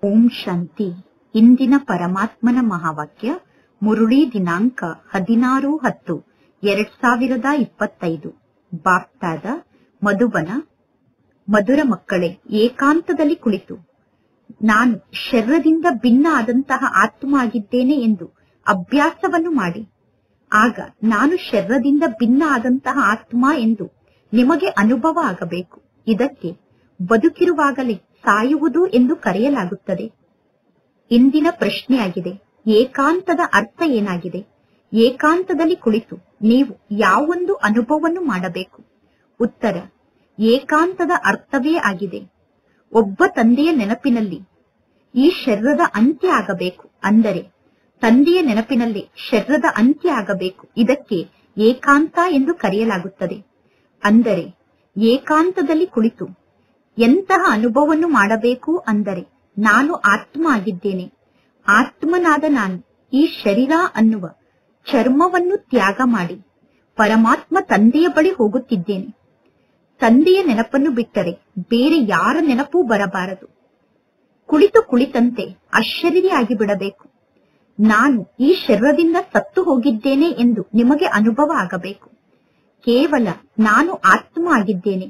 ಓಂ ಶಾಂತಿ. ಇಂದಿನ ಪರಮಾತ್ಮನ ಮಹಾವಾಕ್ಯ ಮುರುಳಿ ದಿನಾಂಕ 16-10-2025. ಬಾಪ್ತಾದ ಮಧುಬನ. ಮಧುರ ಮಕ್ಕಳೇ, ಏಕಾಂತದಲ್ಲಿ ಕುಳಿತು ನಾನು ಶರೀರದಿಂದ ಭಿನ್ನ ಆದಂತಹ ಆತ್ಮ ಆಗಿದ್ದೇನೆ ಎಂದು ಅಭ್ಯಾಸವನ್ನು ಮಾಡಿ. ಆಗ ನಾನು ಶರೀರದಿಂದ ಭಿನ್ನ ಆದಂತಹ ಆತ್ಮ ಎಂದು ನಿಮಗೆ ಅನುಭವ ಆಗಬೇಕು. ಇದಕ್ಕೆ ಬದುಕಿರುವಾಗಲೇ ಸಾಯುವುದು ಎಂದು ಕರೆಯಲಾಗುತ್ತದೆ. ಇಂದಿನ ಪ್ರಶ್ನೆಯಾಗಿದೆ, ಏಕಾಂತದ ಅರ್ಥ ಏನಾಗಿದೆ? ಏಕಾಂತದಲ್ಲಿ ಕುಳಿತು ನೀವು ಯಾವೊಂದು ಅನುಭವವನ್ನು ಮಾಡಬೇಕು? ಉತ್ತರ, ಏಕಾಂತದ ಅರ್ಥವೇ ಆಗಿದೆ, ಒಬ್ಬ ತಂದೆಯ ನೆನಪಿನಲ್ಲಿ ಈ ಶರೀರದ ಅಂತ್ಯ ಆಗಬೇಕು. ಅಂದರೆ ತಂದೆಯ ನೆನಪಿನಲ್ಲಿ ಶರೀರದ ಅಂತ್ಯ ಆಗಬೇಕು. ಇದಕ್ಕೆ ಏಕಾಂತ ಎಂದು ಕರೆಯಲಾಗುತ್ತದೆ. ಅಂದರೆ ಏಕಾಂತದಲ್ಲಿ ಕುಳಿತು ಎಂತಹ ಅನುಭವವನ್ನು ಮಾಡಬೇಕು? ಅಂದರೆ ನಾನು ಆತ್ಮ ಆಗಿದ್ದೇನೆ. ಆತ್ಮನಾದ ನಾನು ಈ ಶರೀರ ಅನ್ನುವ ಚರ್ಮವನ್ನು ತ್ಯಾಗ ಮಾಡಿ ಪರಮಾತ್ಮ ತಂದೆಯ ಬಳಿ ಹೋಗುತ್ತಿದ್ದೇನೆ. ತಂದೆಯ ನೆನಪನ್ನು ಬಿಟ್ಟರೆ ಬೇರೆ ಯಾರ ನೆನಪೂ ಬರಬಾರದು. ಕುಳಿತಂತೆ ಅಶರೀರಿಯಾಗಿ ಬಿಡಬೇಕು. ನಾನು ಈ ಶರೀರದಿಂದ ಸತ್ತು ಹೋಗಿದ್ದೇನೆ ಎಂದು ನಿಮಗೆ ಅನುಭವ ಆಗಬೇಕು. ಕೇವಲ ನಾನು ಆತ್ಮ ಆಗಿದ್ದೇನೆ,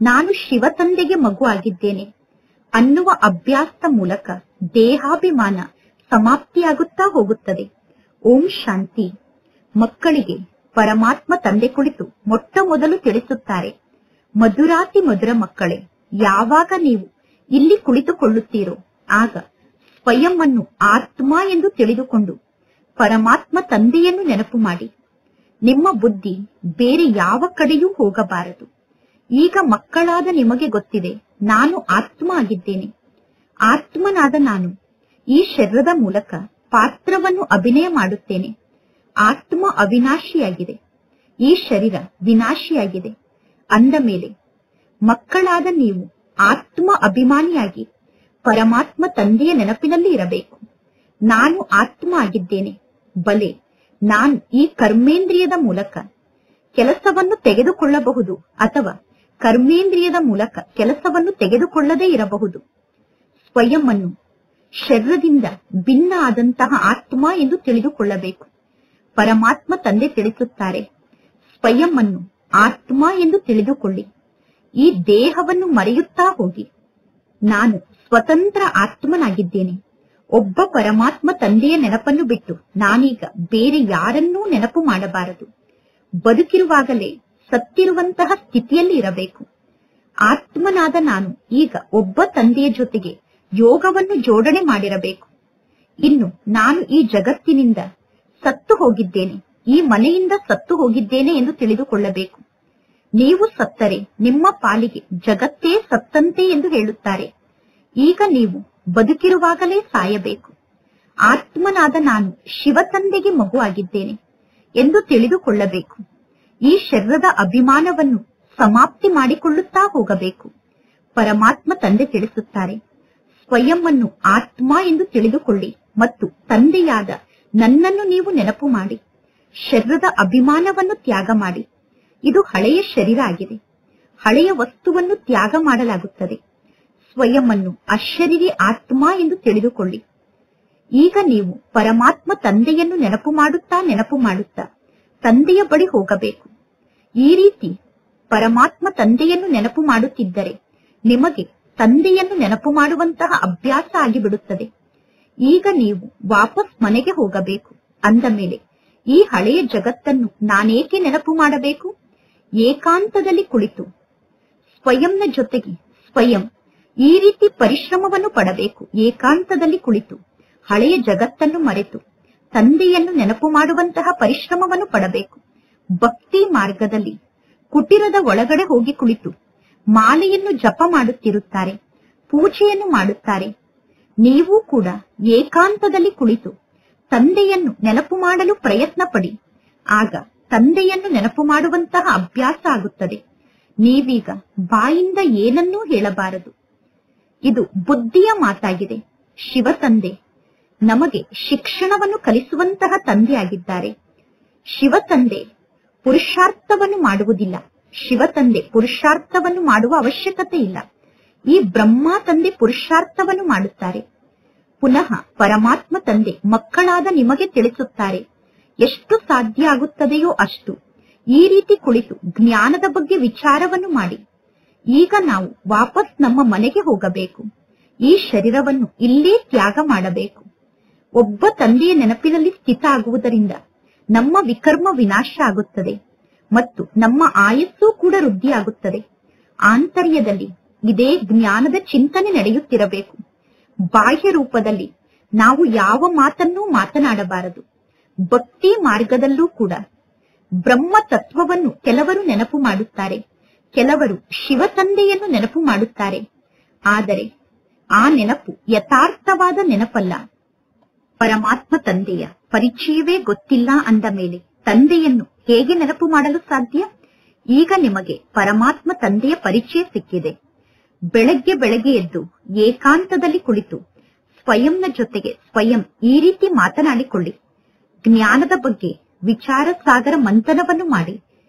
ನಾನು ಶಿವ ತಂದೆಗೆ ಮಗು ಆಗಿದ್ದೇನೆ ಅನ್ನುವ ಅಭ್ಯಾಸದ ಮೂಲಕ ದೇಹಾಭಿಮಾನ ಸಮಾಪ್ತಿಯಾಗುತ್ತಾ ಹೋಗುತ್ತದೆ. ಓಂ ಶಾಂತಿ. ಮಕ್ಕಳಿಗೆ ಪರಮಾತ್ಮ ತಂದೆ ಕುಳಿತು ಮೊಟ್ಟ ಮೊದಲು ತಿಳಿಸುತ್ತಾರೆ, ಮಧುರಾತಿ ಮಧುರ ಮಕ್ಕಳೇ, ಯಾವಾಗ ನೀವು ಇಲ್ಲಿ ಕುಳಿತುಕೊಳ್ಳುತ್ತೀರೋ ಆಗ ಸ್ವಯಂ ಅನ್ನು ಆತ್ಮ ಎಂದು ತಿಳಿದುಕೊಂಡು ಪರಮಾತ್ಮ ತಂದೆಯನ್ನು ನೆನಪು ಮಾಡಿ. ನಿಮ್ಮ ಬುದ್ಧಿ ಬೇರೆ ಯಾವ ಕಡೆಯೂ ಹೋಗಬಾರದು. ಈಗ ಮಕ್ಕಳಾದ ನಿಮಗೆ ಗೊತ್ತಿದೆ, ನಾನು ಆತ್ಮ ಆಗಿದ್ದೇನೆ. ಆತ್ಮನಾದ ನಾನು ಈ ಶರೀರದ ಮೂಲಕ ಪಾತ್ರವನ್ನು ಅಭಿನಯ ಮಾಡುತ್ತೇನೆ. ಆತ್ಮ ಅವಿನಾಶಿಯಾಗಿದೆ, ಈ ಶರೀರ ವಿನಾಶಿಯಾಗಿದೆ. ಅಂದ ಮೇಲೆ ಮಕ್ಕಳಾದ ನೀವು ಆತ್ಮ ಅಭಿಮಾನಿಯಾಗಿ ಪರಮಾತ್ಮ ತಂದೆಯ ನೆನಪಿನಲ್ಲಿ ಇರಬೇಕು. ನಾನು ಆತ್ಮ ಆಗಿದ್ದೇನೆ. ಬಲೆ, ನಾನು ಈ ಕರ್ಮೇಂದ್ರಿಯದ ಮೂಲಕ ಕೆಲಸವನ್ನು ತೆಗೆದುಕೊಳ್ಳಬಹುದು ಅಥವಾ ಕರ್ಮೇಂದ್ರಿಯದ ಮೂಲಕ ಕೆಲಸವನ್ನು ತೆಗೆದುಕೊಳ್ಳದೇ ಇರಬಹುದು. ಸ್ವಯಂ ಅನ್ನು ಶರೀರದಿಂದ ಭಿನ್ನ ಆದಂತಹ ಆತ್ಮ ಎಂದು ತಿಳಿದುಕೊಳ್ಳಬೇಕು. ಪರಮಾತ್ಮ ತಂದೆ ತಿಳಿಸುತ್ತಾರೆ, ಸ್ವಯಂ ಅನ್ನು ಆತ್ಮ ಎಂದು ತಿಳಿದುಕೊಳ್ಳಿ. ಈ ದೇಹವನ್ನು ಮರೆಯುತ್ತಾ ಹೋಗಿ. ನಾನು ಸ್ವತಂತ್ರ ಆತ್ಮನಾಗಿದ್ದೇನೆ. ಒಬ್ಬ ಪರಮಾತ್ಮ ತಂದೆಯ ನೆನಪನ್ನು ಬಿಟ್ಟು ನಾನೀಗ ಬೇರೆ ಯಾರನ್ನೂ ನೆನಪು ಮಾಡಬಾರದು. ಬದುಕಿರುವಾಗಲೇ ಸತ್ತಿರುವಂತಹ ಸ್ಥಿತಿಯಲ್ಲಿ ಇರಬೇಕು. ಆತ್ಮನಾದ ನಾನು ಈಗ ಒಬ್ಬ ತಂದೆಯ ಜೊತೆಗೆ ಯೋಗವನ್ನು ಜೋಡಣೆ ಮಾಡಿರಬೇಕು. ಇನ್ನು ನಾನು ಈ ಜಗತ್ತಿನಿಂದ ಸತ್ತು ಹೋಗಿದ್ದೇನೆ, ಈ ಮನೆಯಿಂದ ಸತ್ತು ಹೋಗಿದ್ದೇನೆ ಎಂದು ತಿಳಿದುಕೊಳ್ಳಬೇಕು. ನೀವು ಸತ್ತರೆ ನಿಮ್ಮ ಪಾಲಿಗೆ ಜಗತ್ತೇ ಸತ್ತಂತೆ ಎಂದು ಹೇಳುತ್ತಾರೆ. ಈಗ ನೀವು ಬದುಕಿರುವಾಗಲೇ ಸಾಯಬೇಕು. ಆತ್ಮನಾದ ನಾನು ಶಿವ ತಂದೆಗೆ ಮಗು ಆಗಿದ್ದೇನೆ ಎಂದು ತಿಳಿದುಕೊಳ್ಳಬೇಕು. ಈ ಶರೀರದ ಅಭಿಮಾನವನ್ನು ಸಮಾಪ್ತಿ ಮಾಡಿಕೊಳ್ಳುತ್ತಾ ಹೋಗಬೇಕು. ಪರಮಾತ್ಮ ತಂದೆ ತಿಳಿಸುತ್ತಾರೆ, ಸ್ವಯಂ ಅನ್ನು ಆತ್ಮ ಎಂದು ತಿಳಿದುಕೊಳ್ಳಿ ಮತ್ತು ತಂದೆಯಾದ ನನ್ನನ್ನು ನೀವು ನೆನಪು ಮಾಡಿ. ಶರೀರದ ಅಭಿಮಾನವನ್ನು ತ್ಯಾಗ ಮಾಡಿ. ಇದು ಹಳೆಯ ಶರೀರ ಆಗಿದೆ. ಹಳೆಯ ವಸ್ತುವನ್ನು ತ್ಯಾಗ ಮಾಡಲಾಗುತ್ತದೆ. ಸ್ವಯಂ ಅನ್ನು ಅಶರೀರಿ ಆತ್ಮ ಎಂದು ತಿಳಿದುಕೊಳ್ಳಿ. ಈಗ ನೀವು ಪರಮಾತ್ಮ ತಂದೆಯನ್ನು ನೆನಪು ಮಾಡುತ್ತಾ ತಂದೆಯ ಬಳಿ ಹೋಗಬೇಕು. ಈ ರೀತಿ ಪರಮಾತ್ಮ ತಂದೆಯನ್ನು ನೆನಪು ಮಾಡುತ್ತಿದ್ದರೆ ನಿಮಗೆ ತಂದೆಯನ್ನು ನೆನಪು ಮಾಡುವಂತಹ ಅಭ್ಯಾಸ ಆಗಿಬಿಡುತ್ತದೆ. ಈಗ ನೀವು ವಾಪಸ್ ಮನೆಗೆ ಹೋಗಬೇಕು. ಅಂದ ಮೇಲೆ ಈ ಹಳೆಯ ಜಗತ್ತನ್ನು ನಾನೇಕೆ ನೆನಪು ಮಾಡಬೇಕು? ಏಕಾಂತದಲ್ಲಿ ಕುಳಿತು ಸ್ವಯಂನ ಜೊತೆಗೆ ಸ್ವಯಂ ಈ ರೀತಿ ಪರಿಶ್ರಮವನ್ನು ಪಡಬೇಕು. ಏಕಾಂತದಲ್ಲಿ ಕುಳಿತು ಹಳೆಯ ಜಗತ್ತನ್ನು ಮರೆತು ತಂದೆಯನ್ನು ನೆನಪು ಮಾಡುವಂತಹ ಪರಿಶ್ರಮವನ್ನು ಪಡಬೇಕು. ಭಕ್ತಿ ಮಾರ್ಗದಲ್ಲಿ ಕುಟೀರದ ಒಳಗಡೆ ಹೋಗಿ ಕುಳಿತು ಮಾಲೆಯನ್ನು ಜಪ ಮಾಡುತ್ತಿರುತ್ತಾರೆ, ಪೂಜೆಯನ್ನು ಮಾಡುತ್ತಾರೆ. ನೀವು ಕೂಡ ಏಕಾಂತದಲ್ಲಿ ಕುಳಿತು ತಂದೆಯನ್ನು ನೆನಪು ಮಾಡಲು ಪ್ರಯತ್ನ ಪಡಿ. ಆಗ ತಂದೆಯನ್ನು ನೆನಪು ಮಾಡುವಂತಹ ಅಭ್ಯಾಸ ಆಗುತ್ತದೆ. ನೀವೀಗ ಬಾಯಿಂದ ಏನನ್ನೂ ಹೇಳಬಾರದು. ಇದು ಬುದ್ಧಿಯ ಮಾತಾಗಿದೆ. ಶಿವ ತಂದೆ ನಮಗೆ ಶಿಕ್ಷಣವನ್ನು ಕಲಿಸುವಂತಹ ತಂದೆಯಾಗಿದ್ದಾರೆ. ಶಿವ ತಂದೆ ಪುರುಷಾರ್ಥವನ್ನು ಮಾಡುವುದಿಲ್ಲ. ಶಿವ ತಂದೆ ಪುರುಷಾರ್ಥವನ್ನು ಮಾಡುವ ಅವಶ್ಯಕತೆ ಇಲ್ಲ. ಈ ಬ್ರಹ್ಮ ತಂದೆ ಪುರುಷಾರ್ಥವನ್ನು ಮಾಡುತ್ತಾರೆ. ಪುನಃ ಪರಮಾತ್ಮ ತಂದೆ ಮಕ್ಕಳಾದ ನಿಮಗೆ ತಿಳಿಸುತ್ತಾರೆ. ಎಷ್ಟು ಸಾಧ್ಯ ಆಗುತ್ತದೆಯೋ ಅಷ್ಟು ಈ ರೀತಿ ಕುಳಿತು ಜ್ಞಾನದ ಬಗ್ಗೆ ವಿಚಾರವನ್ನು ಮಾಡಿ. ಈಗ ನಾವು ವಾಪಸ್ ನಮ್ಮ ಮನೆಗೆ ಹೋಗಬೇಕು. ಈ ಶರೀರವನ್ನು ಇಲ್ಲೇ ತ್ಯಾಗ ಮಾಡಬೇಕು. ಒಬ್ಬ ತಂದೆಯ ನೆನಪಿನಲ್ಲಿ ಸ್ಥಿತ ಆಗುವುದರಿಂದ ನಮ್ಮ ವಿಕರ್ಮ ವಿನಾಶ ಆಗುತ್ತದೆ ಮತ್ತು ನಮ್ಮ ಆಯಸ್ಸು ಕೂಡ ವೃದ್ಧಿಯಾಗುತ್ತದೆ. ಆಂತರ್ಯದಲ್ಲಿ ಇದೇ ಜ್ಞಾನದ ಚಿಂತನೆ ನಡೆಯುತ್ತಿರಬೇಕು. ಬಾಹ್ಯ ರೂಪದಲ್ಲಿ ನಾವು ಯಾವ ಮಾತನ್ನೂ ಮಾತನಾಡಬಾರದು. ಭಕ್ತಿ ಮಾರ್ಗದಲ್ಲೂ ಕೂಡ ಬ್ರಹ್ಮ ತತ್ವವನ್ನು ಕೆಲವರು ನೆನಪು ಮಾಡುತ್ತಾರೆ, ಕೆಲವರು ಶಿವ ತಂದೆಯನ್ನು ನೆನಪು ಮಾಡುತ್ತಾರೆ. ಆದರೆ ಆ ನೆನಪು ಯಥಾರ್ಥವಾದ ನೆನಪಲ್ಲ. ಪರಮಾತ್ಮ ತಂದೆಯ ಪರಿಚಯವೇ ಗೊತ್ತಿಲ್ಲ ಅಂದ ಮೇಲೆ ತಂದೆಯನ್ನು ಹೇಗೆ ನೆನಪು ಮಾಡಲು ಸಾಧ್ಯ? ಈಗ ನಿಮಗೆ ಪರಮಾತ್ಮ ತಂದೆಯ ಪರಿಚಯ ಸಿಕ್ಕಿದೆ. ಬೆಳಗ್ಗೆ ಬೆಳಗ್ಗೆ ಎದ್ದು ಏಕಾಂತದಲ್ಲಿ ಕುಳಿತು ಸ್ವಯಂನ ಜೊತೆಗೆ ಸ್ವಯಂ ಈ ರೀತಿ ಮಾತನಾಡಿಕೊಳ್ಳಿ. ಜ್ಞಾನದ ಬಗ್ಗೆ ವಿಚಾರ ಸಾಗರ ಮಂಥನವನ್ನು ಮಾಡಿ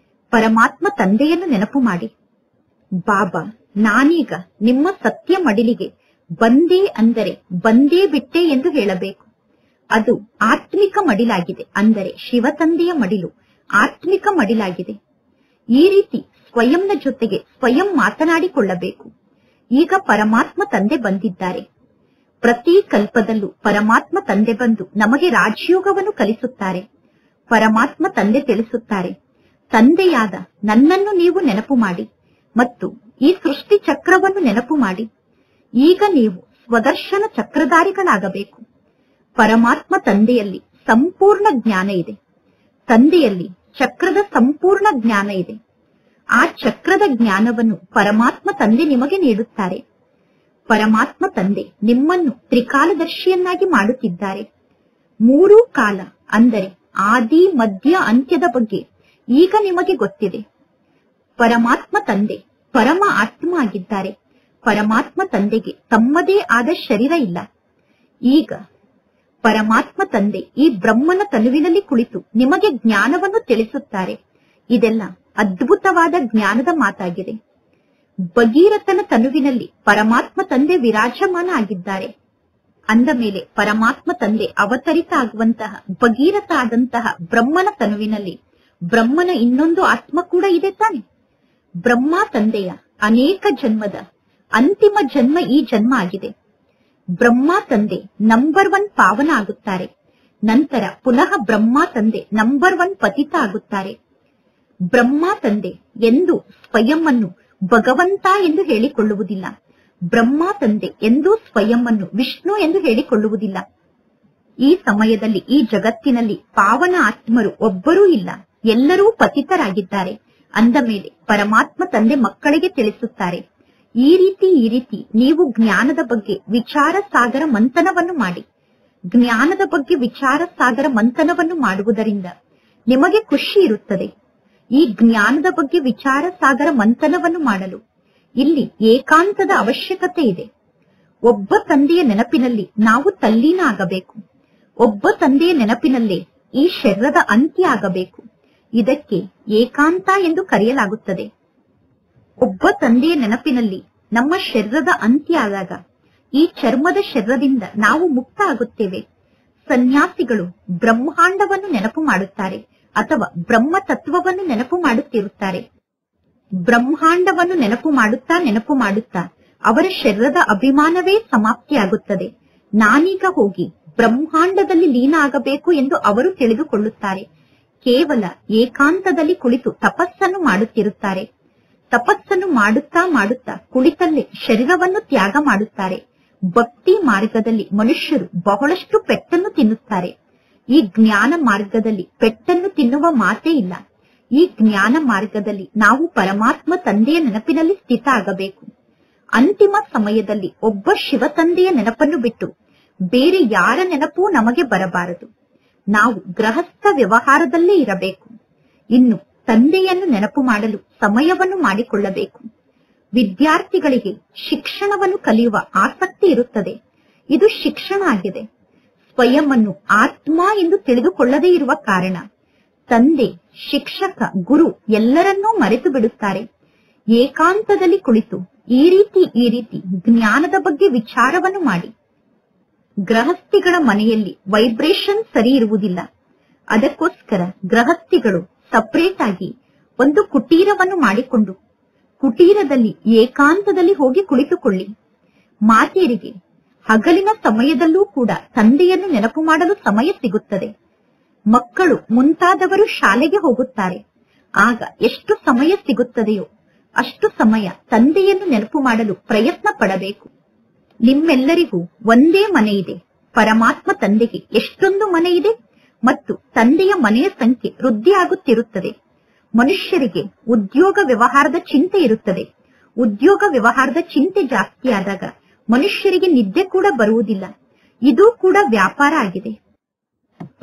ಪರಮಾತ್ಮ ತಂದೆಯನ್ನು ನೆನಪು ಮಾಡಿ. ಬಾಬಾ, ನಾನೀಗ ನಿಮ್ಮ ಸತ್ಯ ಮಡಿಲಿಗೆ ಬಂದೇ ಅಂದರೆ ಬಂದೇ ಬಿಟ್ಟೆ ಎಂದು ಹೇಳಬೇಕು. ಅದು ಆತ್ಮಿಕ ಮಡಿಲಾಗಿದೆ. ಅಂದರೆ ಶಿವ ತಂದೆಯ ಮಡಿಲು ಆತ್ಮಿಕ ಮಡಿಲಾಗಿದೆ. ಈ ರೀತಿ ಸ್ವಯಂನ ಜೊತೆಗೆ ಸ್ವಯಂ ಮಾತನಾಡಿಕೊಳ್ಳಬೇಕು. ಈಗ ಪರಮಾತ್ಮ ತಂದೆ ಬಂದಿದ್ದಾರೆ. ಪ್ರತಿ ಕಲ್ಪದಲ್ಲೂ ಪರಮಾತ್ಮ ತಂದೆ ಬಂದು ನಮಗೆ ರಾಜಯೋಗವನ್ನು ಕಲಿಸುತ್ತಾರೆ. ಪರಮಾತ್ಮ ತಂದೆ ತಿಳಿಸುತ್ತಾರೆ, ತಂದೆಯಾದ ನನ್ನನ್ನು ನೀವು ನೆನಪು ಮಾಡಿ ಮತ್ತು ಈ ಸೃಷ್ಟಿ ಚಕ್ರವನ್ನು ನೆನಪು ಮಾಡಿ. ಈಗ ನೀವು ಸ್ವದರ್ಶನ ಚಕ್ರಧಾರಿಗಳಾಗಬೇಕು. ಪರಮಾತ್ಮ ತಂದೆಯಲ್ಲಿ ಸಂಪೂರ್ಣ ಜ್ಞಾನ ಇದೆ. ತಂದೆಯಲ್ಲಿ ಚಕ್ರದ ಸಂಪೂರ್ಣ ಜ್ಞಾನ ಇದೆ. ಆ ಚಕ್ರದ ಜ್ಞಾನವನ್ನು ಪರಮಾತ್ಮ ತಂದೆ ನಿಮಗೆ ನೀಡುತ್ತಾರೆ. ಪರಮಾತ್ಮ ತಂದೆ ನಿಮ್ಮನ್ನು ತ್ರಿಕಾಲದರ್ಶಿಯನ್ನಾಗಿ ಮಾಡುತ್ತಿದ್ದಾರೆ. ಮೂರೂ ಕಾಲ ಅಂದರೆ ಆದಿ ಮಧ್ಯ ಅಂತ್ಯದ ಬಗ್ಗೆ ಈಗ ನಿಮಗೆ ಗೊತ್ತಿದೆ. ಪರಮಾತ್ಮ ತಂದೆ ಪರಮ ಆತ್ಮ ಆಗಿದ್ದಾರೆ. ಪರಮಾತ್ಮ ತಂದೆಗೆ ತಮ್ಮದೇ ಆದ ಶರೀರ ಇಲ್ಲ. ಈಗ ಪರಮಾತ್ಮ ತಂದೆ ಈ ಬ್ರಹ್ಮನ ತನುವಿನಲ್ಲಿ ಕುಳಿತು ನಿಮಗೆ ಜ್ಞಾನವನ್ನು ತಿಳಿಸುತ್ತಾರೆ. ಇದೆಲ್ಲ ಅದ್ಭುತವಾದ ಜ್ಞಾನದ ಮಾತಾಗಿದೆ. ಭಗೀರಥನ ತನುವಿನಲ್ಲಿ ಪರಮಾತ್ಮ ತಂದೆ ವಿರಾಜಮಾನ ಆಗಿದ್ದಾರೆ. ಅಂದ ಮೇಲೆ ಪರಮಾತ್ಮ ತಂದೆ ಅವತರಿತ ಆಗುವಂತಹ ಭಗೀರಥ ಆದಂತಹ ಬ್ರಹ್ಮನ ತನುವಿನಲ್ಲಿ ಬ್ರಹ್ಮನ ಇನ್ನೊಂದು ಆತ್ಮ ಕೂಡ ಇದೆ ತಾನೆ. ಬ್ರಹ್ಮ ತಂದೆಯ ಅನೇಕ ಜನ್ಮದ ಅಂತಿಮ ಜನ್ಮ ಈ ಜನ್ಮ ಆಗಿದೆ. ಬ್ರಹ್ಮ ತಂದೆ ನಂಬರ್ 1 ಪಾವನ ಆಗುತ್ತಾರೆ. ನಂತರ ಪುನಃ ಬ್ರಹ್ಮ ತಂದೆ ನಂಬರ್ 1 ಪತಿತ ಆಗುತ್ತಾರೆ. ಬ್ರಹ್ಮ ತಂದೆ ಎಂದು ಸ್ವಯಂವನ್ನು ಭಗವಂತ ಎಂದು ಹೇಳಿಕೊಳ್ಳುವುದಿಲ್ಲ. ಬ್ರಹ್ಮ ತಂದೆ ಎಂದೂ ಸ್ವಯಂವನ್ನು ವಿಷ್ಣು ಎಂದು ಹೇಳಿಕೊಳ್ಳುವುದಿಲ್ಲ. ಈ ಸಮಯದಲ್ಲಿ ಈ ಜಗತ್ತಿನಲ್ಲಿ ಪಾವನ ಆತ್ಮರು ಒಬ್ಬರೂ ಇಲ್ಲ, ಎಲ್ಲರೂ ಪತಿತರಾಗಿದ್ದಾರೆ. ಅಂದ ಮೇಲೆ ಪರಮಾತ್ಮ ತಂದೆ ಮಕ್ಕಳಿಗೆ ತಿಳಿಸುತ್ತಾರೆ, ಈ ರೀತಿ ನೀವು ಜ್ಞಾನದ ಬಗ್ಗೆ ವಿಚಾರ ಸಾಗರ ಮಂಥನವನ್ನು ಮಾಡಿ. ಜ್ಞಾನದ ಬಗ್ಗೆ ವಿಚಾರ ಸಾಗರ ಮಂಥನವನ್ನು ಮಾಡುವುದರಿಂದ ನಿಮಗೆ ಖುಷಿ ಇರುತ್ತದೆ. ಈ ಜ್ಞಾನದ ಬಗ್ಗೆ ವಿಚಾರ ಸಾಗರ ಮಂಥನವನ್ನು ಮಾಡಲು ಇಲ್ಲಿ ಏಕಾಂತದ ಅವಶ್ಯಕತೆ ಇದೆ. ಒಬ್ಬ ತಂದೆಯ ನೆನಪಿನಲ್ಲಿ ನಾವು ತಲ್ಲೀನ ಆಗಬೇಕು. ಒಬ್ಬ ತಂದೆಯ ನೆನಪಿನಲ್ಲೇ ಈ ಶರೀರದ ಅಂತ್ಯ ಆಗಬೇಕು. ಇದಕ್ಕೆ ಏಕಾಂತ ಎಂದು ಕರೆಯಲಾಗುತ್ತದೆ. ಒಬ್ಬ ತಂದೆಯ ನೆನಪಿನಲ್ಲಿ ನಮ್ಮ ಶರೀರದ ಅಂತ್ಯ ಆದಾಗ ಈ ಚರ್ಮದ ಶರೀರದಿಂದ ನಾವು ಮುಕ್ತ ಆಗುತ್ತೇವೆ. ಸನ್ಯಾಸಿಗಳು ಬ್ರಹ್ಮಾಂಡವನ್ನು ನೆನಪು ಮಾಡುತ್ತಾರೆ ಅಥವಾ ಬ್ರಹ್ಮ ತತ್ವವನ್ನು ನೆನಪು ಮಾಡುತ್ತಿರುತ್ತಾರೆ. ಬ್ರಹ್ಮಾಂಡವನ್ನು ನೆನಪು ಮಾಡುತ್ತಾ ಅವರ ಶರೀರದ ಅಭಿಮಾನವೇ ಸಮಾಪ್ತಿಯಾಗುತ್ತದೆ. ನಾನೀಗ ಹೋಗಿ ಬ್ರಹ್ಮಾಂಡದಲ್ಲಿ ಲೀನ ಆಗಬೇಕು ಎಂದು ಅವರು ತಿಳಿದುಕೊಳ್ಳುತ್ತಾರೆ. ಕೇವಲ ಏಕಾಂತದಲ್ಲಿ ಕುಳಿತು ತಪಸ್ಸನ್ನು ಮಾಡುತ್ತಿರುತ್ತಾರೆ. ತಪಸ್ಸನ್ನು ಮಾಡುತ್ತಾ ಕುಳಿತಲ್ಲೇ ಶರೀರವನ್ನು ತ್ಯಾಗ ಮಾಡುತ್ತಾರೆ. ಭಕ್ತಿ ಮಾರ್ಗದಲ್ಲಿ ಮನುಷ್ಯರು ಬಹಳಷ್ಟು ಪೆಟ್ಟನ್ನು ತಿನ್ನುತ್ತಾರೆ. ಈ ಜ್ಞಾನ ಮಾರ್ಗದಲ್ಲಿ ಪೆಟ್ಟನ್ನು ತಿನ್ನುವ ಮಾತೇ ಇಲ್ಲ. ಈ ಜ್ಞಾನ ಮಾರ್ಗದಲ್ಲಿ ನಾವು ಪರಮಾತ್ಮ ತಂದೆಯ ನೆನಪಿನಲ್ಲಿ ಸ್ಥಿತ ಆಗಬೇಕು. ಅಂತಿಮ ಸಮಯದಲ್ಲಿ ಒಬ್ಬ ಶಿವ ತಂದೆಯ ನೆನಪನ್ನು ಬಿಟ್ಟು ಬೇರೆ ಯಾರ ನೆನಪೂ ನಮಗೆ ಬರಬಾರದು. ನಾವು ಗೃಹಸ್ಥ ವ್ಯವಹಾರದಲ್ಲೇ ಇರಬೇಕು. ಇನ್ನು ತಂದೆಯನ್ನು ನೆನಪು ಮಾಡಲು ಸಮಯವನ್ನು ಮಾಡಿಕೊಳ್ಳಬೇಕು. ವಿದ್ಯಾರ್ಥಿಗಳಿಗೆ ಶಿಕ್ಷಣವನ್ನು ಕಲಿಯುವ ಆಸಕ್ತಿ ಇರುತ್ತದೆ. ಇದು ಶಿಕ್ಷಣ ಆಗಿದೆ. ಸ್ವಯಂವನ್ನು ಆತ್ಮ ಎಂದು ತಿಳಿದುಕೊಳ್ಳದೇ ಇರುವ ಕಾರಣ ತಂದೆ, ಶಿಕ್ಷಕ, ಗುರು ಎಲ್ಲರನ್ನೂ ಮರೆತು ಬಿಡುತ್ತಾರೆ. ಏಕಾಂತದಲ್ಲಿ ಕುಳಿತು ಈ ರೀತಿ ಜ್ಞಾನದ ಬಗ್ಗೆ ವಿಚಾರವನ್ನು ಮಾಡಿ. ಗೃಹಸ್ಥಿಗಳ ಮನೆಯಲ್ಲಿ ವೈಬ್ರೇಷನ್ ಸರಿ ಇರುವುದಿಲ್ಲ. ಅದಕ್ಕೋಸ್ಕರ ಗೃಹಸ್ಥಿಗಳು ಸಪರೇಟ್ ಆಗಿ ಒಂದು ಕುಟೀರವನ್ನು ಮಾಡಿಕೊಂಡು ಕುಟೀರದಲ್ಲಿ ಏಕಾಂತದಲ್ಲಿ ಹೋಗಿ ಕುಳಿತುಕೊಳ್ಳಿ. ಮಾತೆಯರಿಗೆ ಹಗಲಿನ ಸಮಯದಲ್ಲೂ ಕೂಡ ತಂದೆಯನ್ನು ನೆನಪು ಮಾಡಲು ಸಮಯ ಸಿಗುತ್ತದೆ. ಮಕ್ಕಳು ಮುಂತಾದವರು ಶಾಲೆಗೆ ಹೋಗುತ್ತಾರೆ. ಆಗ ಎಷ್ಟು ಸಮಯ ಸಿಗುತ್ತದೆಯೋ ಅಷ್ಟು ಸಮಯ ತಂದೆಯನ್ನು ನೆನಪು ಮಾಡಲು ಪ್ರಯತ್ನ ಪಡಬೇಕು. ನಿಮ್ಮೆಲ್ಲರಿಗೂ ಒಂದೇ ಮನೆ ಇದೆ. ಪರಮಾತ್ಮ ತಂದೆಗೆ ಎಷ್ಟೊಂದು ಮನೆ ಇದೆ ಮತ್ತು ತಂದೆಯ ಮನೆಯ ಸಂಖ್ಯೆ ವೃದ್ಧಿಯಾಗುತ್ತಿರುತ್ತದೆ. ಮನುಷ್ಯರಿಗೆ ಉದ್ಯೋಗ ವ್ಯವಹಾರದ ಚಿಂತೆ ಇರುತ್ತದೆ. ಉದ್ಯೋಗ ವ್ಯವಹಾರದ ಚಿಂತೆ ಜಾಸ್ತಿಯಾದಾಗ ಮನುಷ್ಯರಿಗೆ ನಿದ್ದೆ ಕೂಡ ಬರುವುದಿಲ್ಲ. ಇದು ಕೂಡ ವ್ಯಾಪಾರ ಆಗಿದೆ.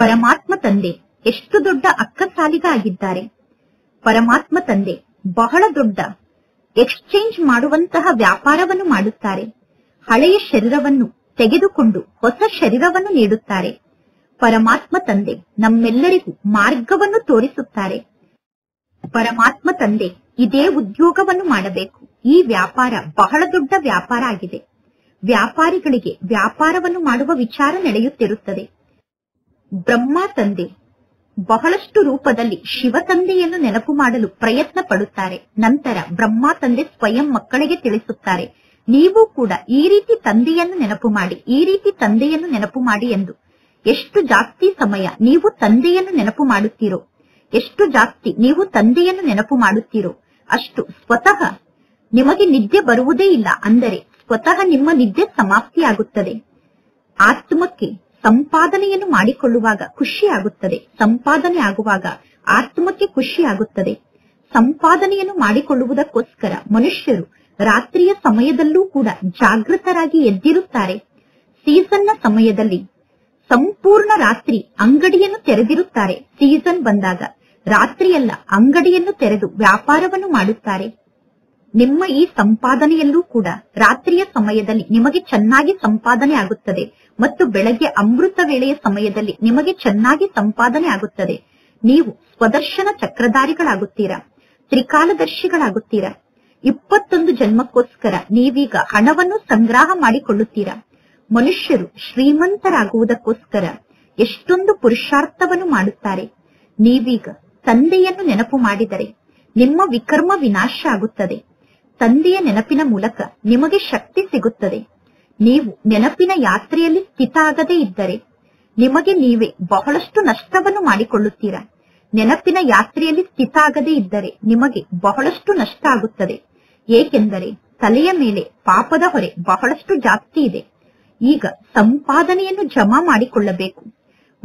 ಪರಮಾತ್ಮ ತಂದೆ ಎಷ್ಟು ದೊಡ್ಡ ಅಕ್ಕಸಾಲಿಗ ಆಗಿದ್ದಾರೆ. ಪರಮಾತ್ಮ ತಂದೆ ಬಹಳ ದೊಡ್ಡ ಎಕ್ಸ್ಚೇಂಜ್ ಮಾಡುವಂತಹ ವ್ಯಾಪಾರವನ್ನು ಮಾಡುತ್ತಾರೆ. ಹಳೆಯ ಶರೀರವನ್ನು ತೆಗೆದುಕೊಂಡು ಹೊಸ ಶರೀರವನ್ನು ನೀಡುತ್ತಾರೆ. ಪರಮಾತ್ಮ ತಂದೆ ನಮ್ಮೆಲ್ಲರಿಗೂ ಮಾರ್ಗವನ್ನು ತೋರಿಸುತ್ತಾರೆ. ಪರಮಾತ್ಮ ತಂದೆ ಇದೇ ಉದ್ಯೋಗವನ್ನು ಮಾಡಬೇಕು. ಈ ವ್ಯಾಪಾರ ಬಹಳ ದೊಡ್ಡ ವ್ಯಾಪಾರ ಆಗಿದೆ. ವ್ಯಾಪಾರಿಗಳಿಗೆ ವ್ಯಾಪಾರವನ್ನು ಮಾಡುವ ವಿಚಾರ ನಡೆಯುತ್ತಿರುತ್ತದೆ. ಬ್ರಹ್ಮ ತಂದೆ ಬಹಳಷ್ಟು ರೂಪದಲ್ಲಿ ಶಿವ ತಂದೆಯನ್ನು ನೆನಪು ಮಾಡಲು ಪ್ರಯತ್ನ ಪಡುತ್ತಾರೆ. ನಂತರ ಬ್ರಹ್ಮ ತಂದೆ ಸ್ವಯಂ ಮಕ್ಕಳಿಗೆ ತಿಳಿಸುತ್ತಾರೆ, ನೀವು ಕೂಡ ಈ ರೀತಿ ತಂದೆಯನ್ನು ನೆನಪು ಮಾಡಿ, ಈ ರೀತಿ ತಂದೆಯನ್ನು ನೆನಪು ಮಾಡಿ ಎಂದು. ಎಷ್ಟು ಜಾಸ್ತಿ ಸಮಯ ನೀವು ತಂದೆಯನ್ನು ನೆನಪು ಮಾಡುತ್ತೀರೋ, ಎಷ್ಟು ಜಾಸ್ತಿ ನೀವು ತಂದೆಯನ್ನು ನೆನಪು ಮಾಡುತ್ತೀರೋ ಅಷ್ಟು ಸ್ವತಃ ನಿಮಗೆ ನಿದ್ದೆ ಬರುವುದೇ ಇಲ್ಲ. ಅಂದರೆ ಸ್ವತಃ ನಿಮ್ಮ ನಿದ್ದೆ ಸಮಾಪ್ತಿಯಾಗುತ್ತದೆ. ಆತ್ಮಕ್ಕೆ ಸಂಪಾದನೆಯನ್ನು ಮಾಡಿಕೊಳ್ಳುವಾಗ ಖುಷಿಯಾಗುತ್ತದೆ. ಸಂಪಾದನೆ ಆಗುವಾಗ ಆತ್ಮಕ್ಕೆ ಖುಷಿಯಾಗುತ್ತದೆ. ಸಂಪಾದನೆಯನ್ನು ಮಾಡಿಕೊಳ್ಳುವುದಕ್ಕೋಸ್ಕರ ಮನುಷ್ಯರು ರಾತ್ರಿಯ ಸಮಯದಲ್ಲೂ ಕೂಡ ಜಾಗೃತರಾಗಿ ಎದ್ದಿರುತ್ತಾರೆ. ಸೀಸನ್ನ ಸಮಯದಲ್ಲಿ ಸಂಪೂರ್ಣ ರಾತ್ರಿ ಅಂಗಡಿಯನ್ನು ತೆರೆದಿರುತ್ತಾರೆ. ಸೀಸನ್ ಬಂದಾಗ ರಾತ್ರಿಯೆಲ್ಲ ಅಂಗಡಿಯನ್ನು ತೆರೆದು ವ್ಯಾಪಾರವನ್ನು ಮಾಡುತ್ತಾರೆ. ನಿಮ್ಮ ಈ ಸಂಪಾದನೆಯಲ್ಲೂ ಕೂಡ ರಾತ್ರಿಯ ಸಮಯದಲ್ಲಿ ನಿಮಗೆ ಚೆನ್ನಾಗಿ ಸಂಪಾದನೆ ಆಗುತ್ತದೆ ಮತ್ತು ಬೆಳಗ್ಗೆ ಅಮೃತ ವೇಳೆಯ ಸಮಯದಲ್ಲಿ ನಿಮಗೆ ಚೆನ್ನಾಗಿ ಸಂಪಾದನೆ ಆಗುತ್ತದೆ. ನೀವು ಸ್ವದರ್ಶನ ಚಕ್ರಧಾರಿಗಳಾಗುತ್ತೀರಾ, ತ್ರಿಕಾಲದರ್ಶಿಗಳಾಗುತ್ತೀರಾ. 21 ಜನ್ಮಕ್ಕೋಸ್ಕರ ನೀವೀಗ ಹಣವನ್ನು ಸಂಗ್ರಹ ಮಾಡಿಕೊಳ್ಳುತ್ತೀರಾ. ಮನುಷ್ಯರು ಶ್ರೀಮಂತರಾಗುವುದಕ್ಕೋಸ್ಕರ ಎಷ್ಟೊಂದು ಪುರುಷಾರ್ಥವನ್ನು ಮಾಡುತ್ತಾರೆ. ನೀವೀಗ ತಂದೆಯನ್ನು ನೆನಪು ಮಾಡಿದರೆ ನಿಮ್ಮ ವಿಕರ್ಮ ವಿನಾಶ ಆಗುತ್ತದೆ. ತಂದೆಯ ನೆನಪಿನ ಮೂಲಕ ನಿಮಗೆ ಶಕ್ತಿ ಸಿಗುತ್ತದೆ. ನೀವು ನೆನಪಿನ ಯಾತ್ರೆಯಲ್ಲಿ ಸ್ಥಿತ ಆಗದೇ ಇದ್ದರೆ ನಿಮಗೆ ನೀವೇ ಬಹಳಷ್ಟು ನಷ್ಟವನ್ನು ಮಾಡಿಕೊಳ್ಳುತ್ತೀರಾ. ನೆನಪಿನ ಯಾತ್ರೆಯಲ್ಲಿ ಸ್ಥಿತ ಆಗದೇ ಇದ್ದರೆ ನಿಮಗೆ ಬಹಳಷ್ಟು ನಷ್ಟ ಆಗುತ್ತದೆ. ಏಕೆಂದರೆ ತಲೆಯ ಮೇಲೆ ಪಾಪದ ಹೊರೆ ಬಹಳಷ್ಟು ಜಾಸ್ತಿ ಇದೆ. ಈಗ ಸಂಪಾದನೆಯನ್ನು ಜಮಾ ಮಾಡಿಕೊಳ್ಳಬೇಕು.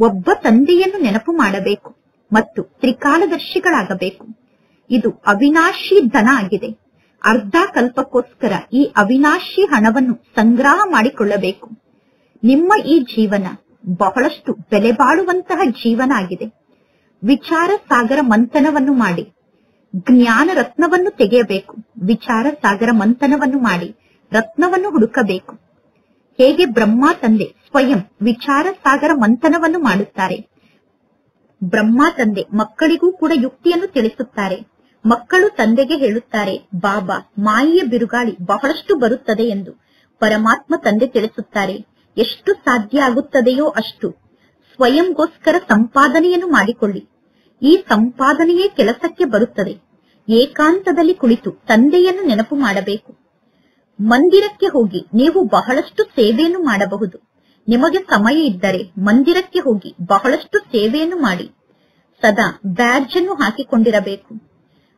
ಒಬ್ಬ ತಂದೆಯನ್ನು ನೆನಪು ಮಾಡಬೇಕು ಮತ್ತು ತ್ರಿಕಾಲದರ್ಶಿಗಳಾಗಬೇಕು. ಇದು ಅವಿನಾಶಿ ಧನ ಆಗಿದೆ. ಅರ್ಧ ಕಲ್ಪಕ್ಕೋಸ್ಕರ ಈ ಅವಿನಾಶಿ ಹಣವನ್ನು ಸಂಗ್ರಹ ಮಾಡಿಕೊಳ್ಳಬೇಕು. ನಿಮ್ಮ ಈ ಜೀವನ ಬಹಳಷ್ಟು ಬೆಲೆ ಬಾಳುವಂತಹ ಜೀವನ ಆಗಿದೆ. ವಿಚಾರ ಸಾಗರ ಮಂಥನವನ್ನು ಮಾಡಿ ಜ್ಞಾನ ರತ್ನವನ್ನು ತೆಗೆಯಬೇಕು. ವಿಚಾರ ಸಾಗರ ಮಂಥನವನ್ನು ಮಾಡಿ ರತ್ನವನ್ನು ಹುಡುಕಬೇಕು. ಹೇಗೆ ಬ್ರಹ್ಮ ತಂದೆ ಸ್ವಯಂ ವಿಚಾರ ಸಾಗರ ಮಂಥನವನ್ನು ಮಾಡುತ್ತಾರೆ. ಬ್ರಹ್ಮ ತಂದೆ ಮಕ್ಕಳಿಗೂ ಕೂಡ ಯುಕ್ತಿಯನ್ನು ತಿಳಿಸುತ್ತಾರೆ. ಮಕ್ಕಳು ತಂದೆಗೆ ಹೇಳುತ್ತಾರೆ, ಬಾಬಾ, ಮಾಯೆಯ ಬಿರುಗಾಳಿ ಬಹಳಷ್ಟು ಬರುತ್ತದೆ ಎಂದು. ಪರಮಾತ್ಮ ತಂದೆ ತಿಳಿಸುತ್ತಾರೆ, ಎಷ್ಟು ಸಾಧ್ಯ ಆಗುತ್ತದೆಯೋ ಅಷ್ಟು ಸ್ವಯಂಗೋಸ್ಕರ ಸಂಪಾದನೆಯನ್ನು ಮಾಡಿಕೊಳ್ಳಿ. ಈ ಸಂಪಾದನೆಯೇ ಕೆಲಸಕ್ಕೆ ಬರುತ್ತದೆ. ಏಕಾಂತದಲ್ಲಿ ಕುಳಿತು ತಂದೆಯನ್ನು ನೆನಪು ಮಾಡಬೇಕು. ಮಂದಿರಕ್ಕೆ ಹೋಗಿ ನೀವು ಬಹಳಷ್ಟು ಸೇವೆಯನ್ನು ಮಾಡಬಹುದು. ನಿಮಗೆ ಸಮಯ ಇದ್ದರೆ ಮಂದಿರಕ್ಕೆ ಹೋಗಿ ಬಹಳಷ್ಟು ಸೇವೆಯನ್ನು ಮಾಡಿ. ಸದಾ ಬ್ಯಾಡ್ಜ್ ಅನ್ನು ಹಾಕಿಕೊಂಡಿರಬೇಕು.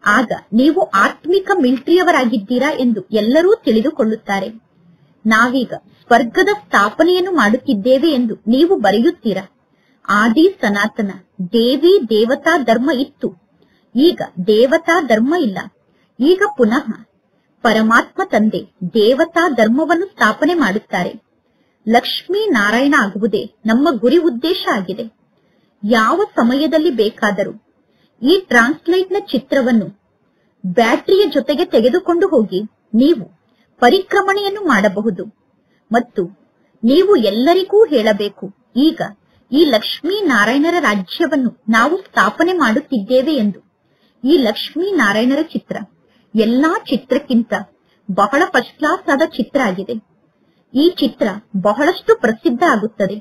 ಆಗ ನೀವು ಆತ್ಮಿಕ ಮಿಲಿಟರಿಯವರಾಗಿದ್ದೀರಾ ಎಂದು ಎಲ್ಲರೂ ತಿಳಿದುಕೊಳ್ಳುತ್ತಾರೆ. ನಾವೀಗ ಸ್ವರ್ಗದ ಸ್ಥಾಪನೆಯನ್ನು ಮಾಡುತ್ತಿದ್ದೇವೆ ಎಂದು ನೀವು ಬರೆಯುತ್ತೀರಾ. ಆದಿ ಸನಾತನ ದೇವಿ ದೇವತಾ ಧರ್ಮ ಇತ್ತು. ಈಗ ದೇವತಾ ಧರ್ಮ ಇಲ್ಲ. ಈಗ ಪುನಃ ಪರಮಾತ್ಮ ತಂದೆ ದೇವತಾ ಧರ್ಮವನ್ನು ಸ್ಥಾಪನೆ ಮಾಡುತ್ತಾರೆ. ಲಕ್ಷ್ಮೀ ನಾರಾಯಣ ಆಗುವುದೇ ನಮ್ಮ ಗುರಿ ಉದ್ದೇಶ ಆಗಿದೆ. ಯಾವ ಸಮಯದಲ್ಲಿ ಬೇಕಾದರೂ ಈ ಟ್ರಾನ್ಸ್ಲೈಟ್ ನ ಚಿತ್ರವನ್ನು ಬ್ಯಾಟರಿಯ ಜೊತೆಗೆ ತೆಗೆದುಕೊಂಡು ಹೋಗಿ ನೀವು ಪರಿಕ್ರಮಣೆಯನ್ನು ಮಾಡಬಹುದು. ಮತ್ತು ನೀವು ಎಲ್ಲರಿಗೂ ಹೇಳಬೇಕು, ಈಗ ಈ ಲಕ್ಷ್ಮೀ ನಾರಾಯಣರ ರಾಜ್ಯವನ್ನು ನಾವು ಸ್ಥಾಪನೆ ಮಾಡುತ್ತಿದ್ದೇವೆ ಎಂದು. ಈ ಲಕ್ಷ್ಮೀ ನಾರಾಯಣರ ಚಿತ್ರ ಎಲ್ಲಾ ಚಿತ್ರಕ್ಕಿಂತ ಬಹಳ ಫಸ್ಟ್ ಕ್ಲಾಸ್ ಆದ ಚಿತ್ರ ಆಗಿದೆ. ಈ ಚಿತ್ರ ಬಹಳಷ್ಟು ಪ್ರಸಿದ್ಧ ಆಗುತ್ತದೆ.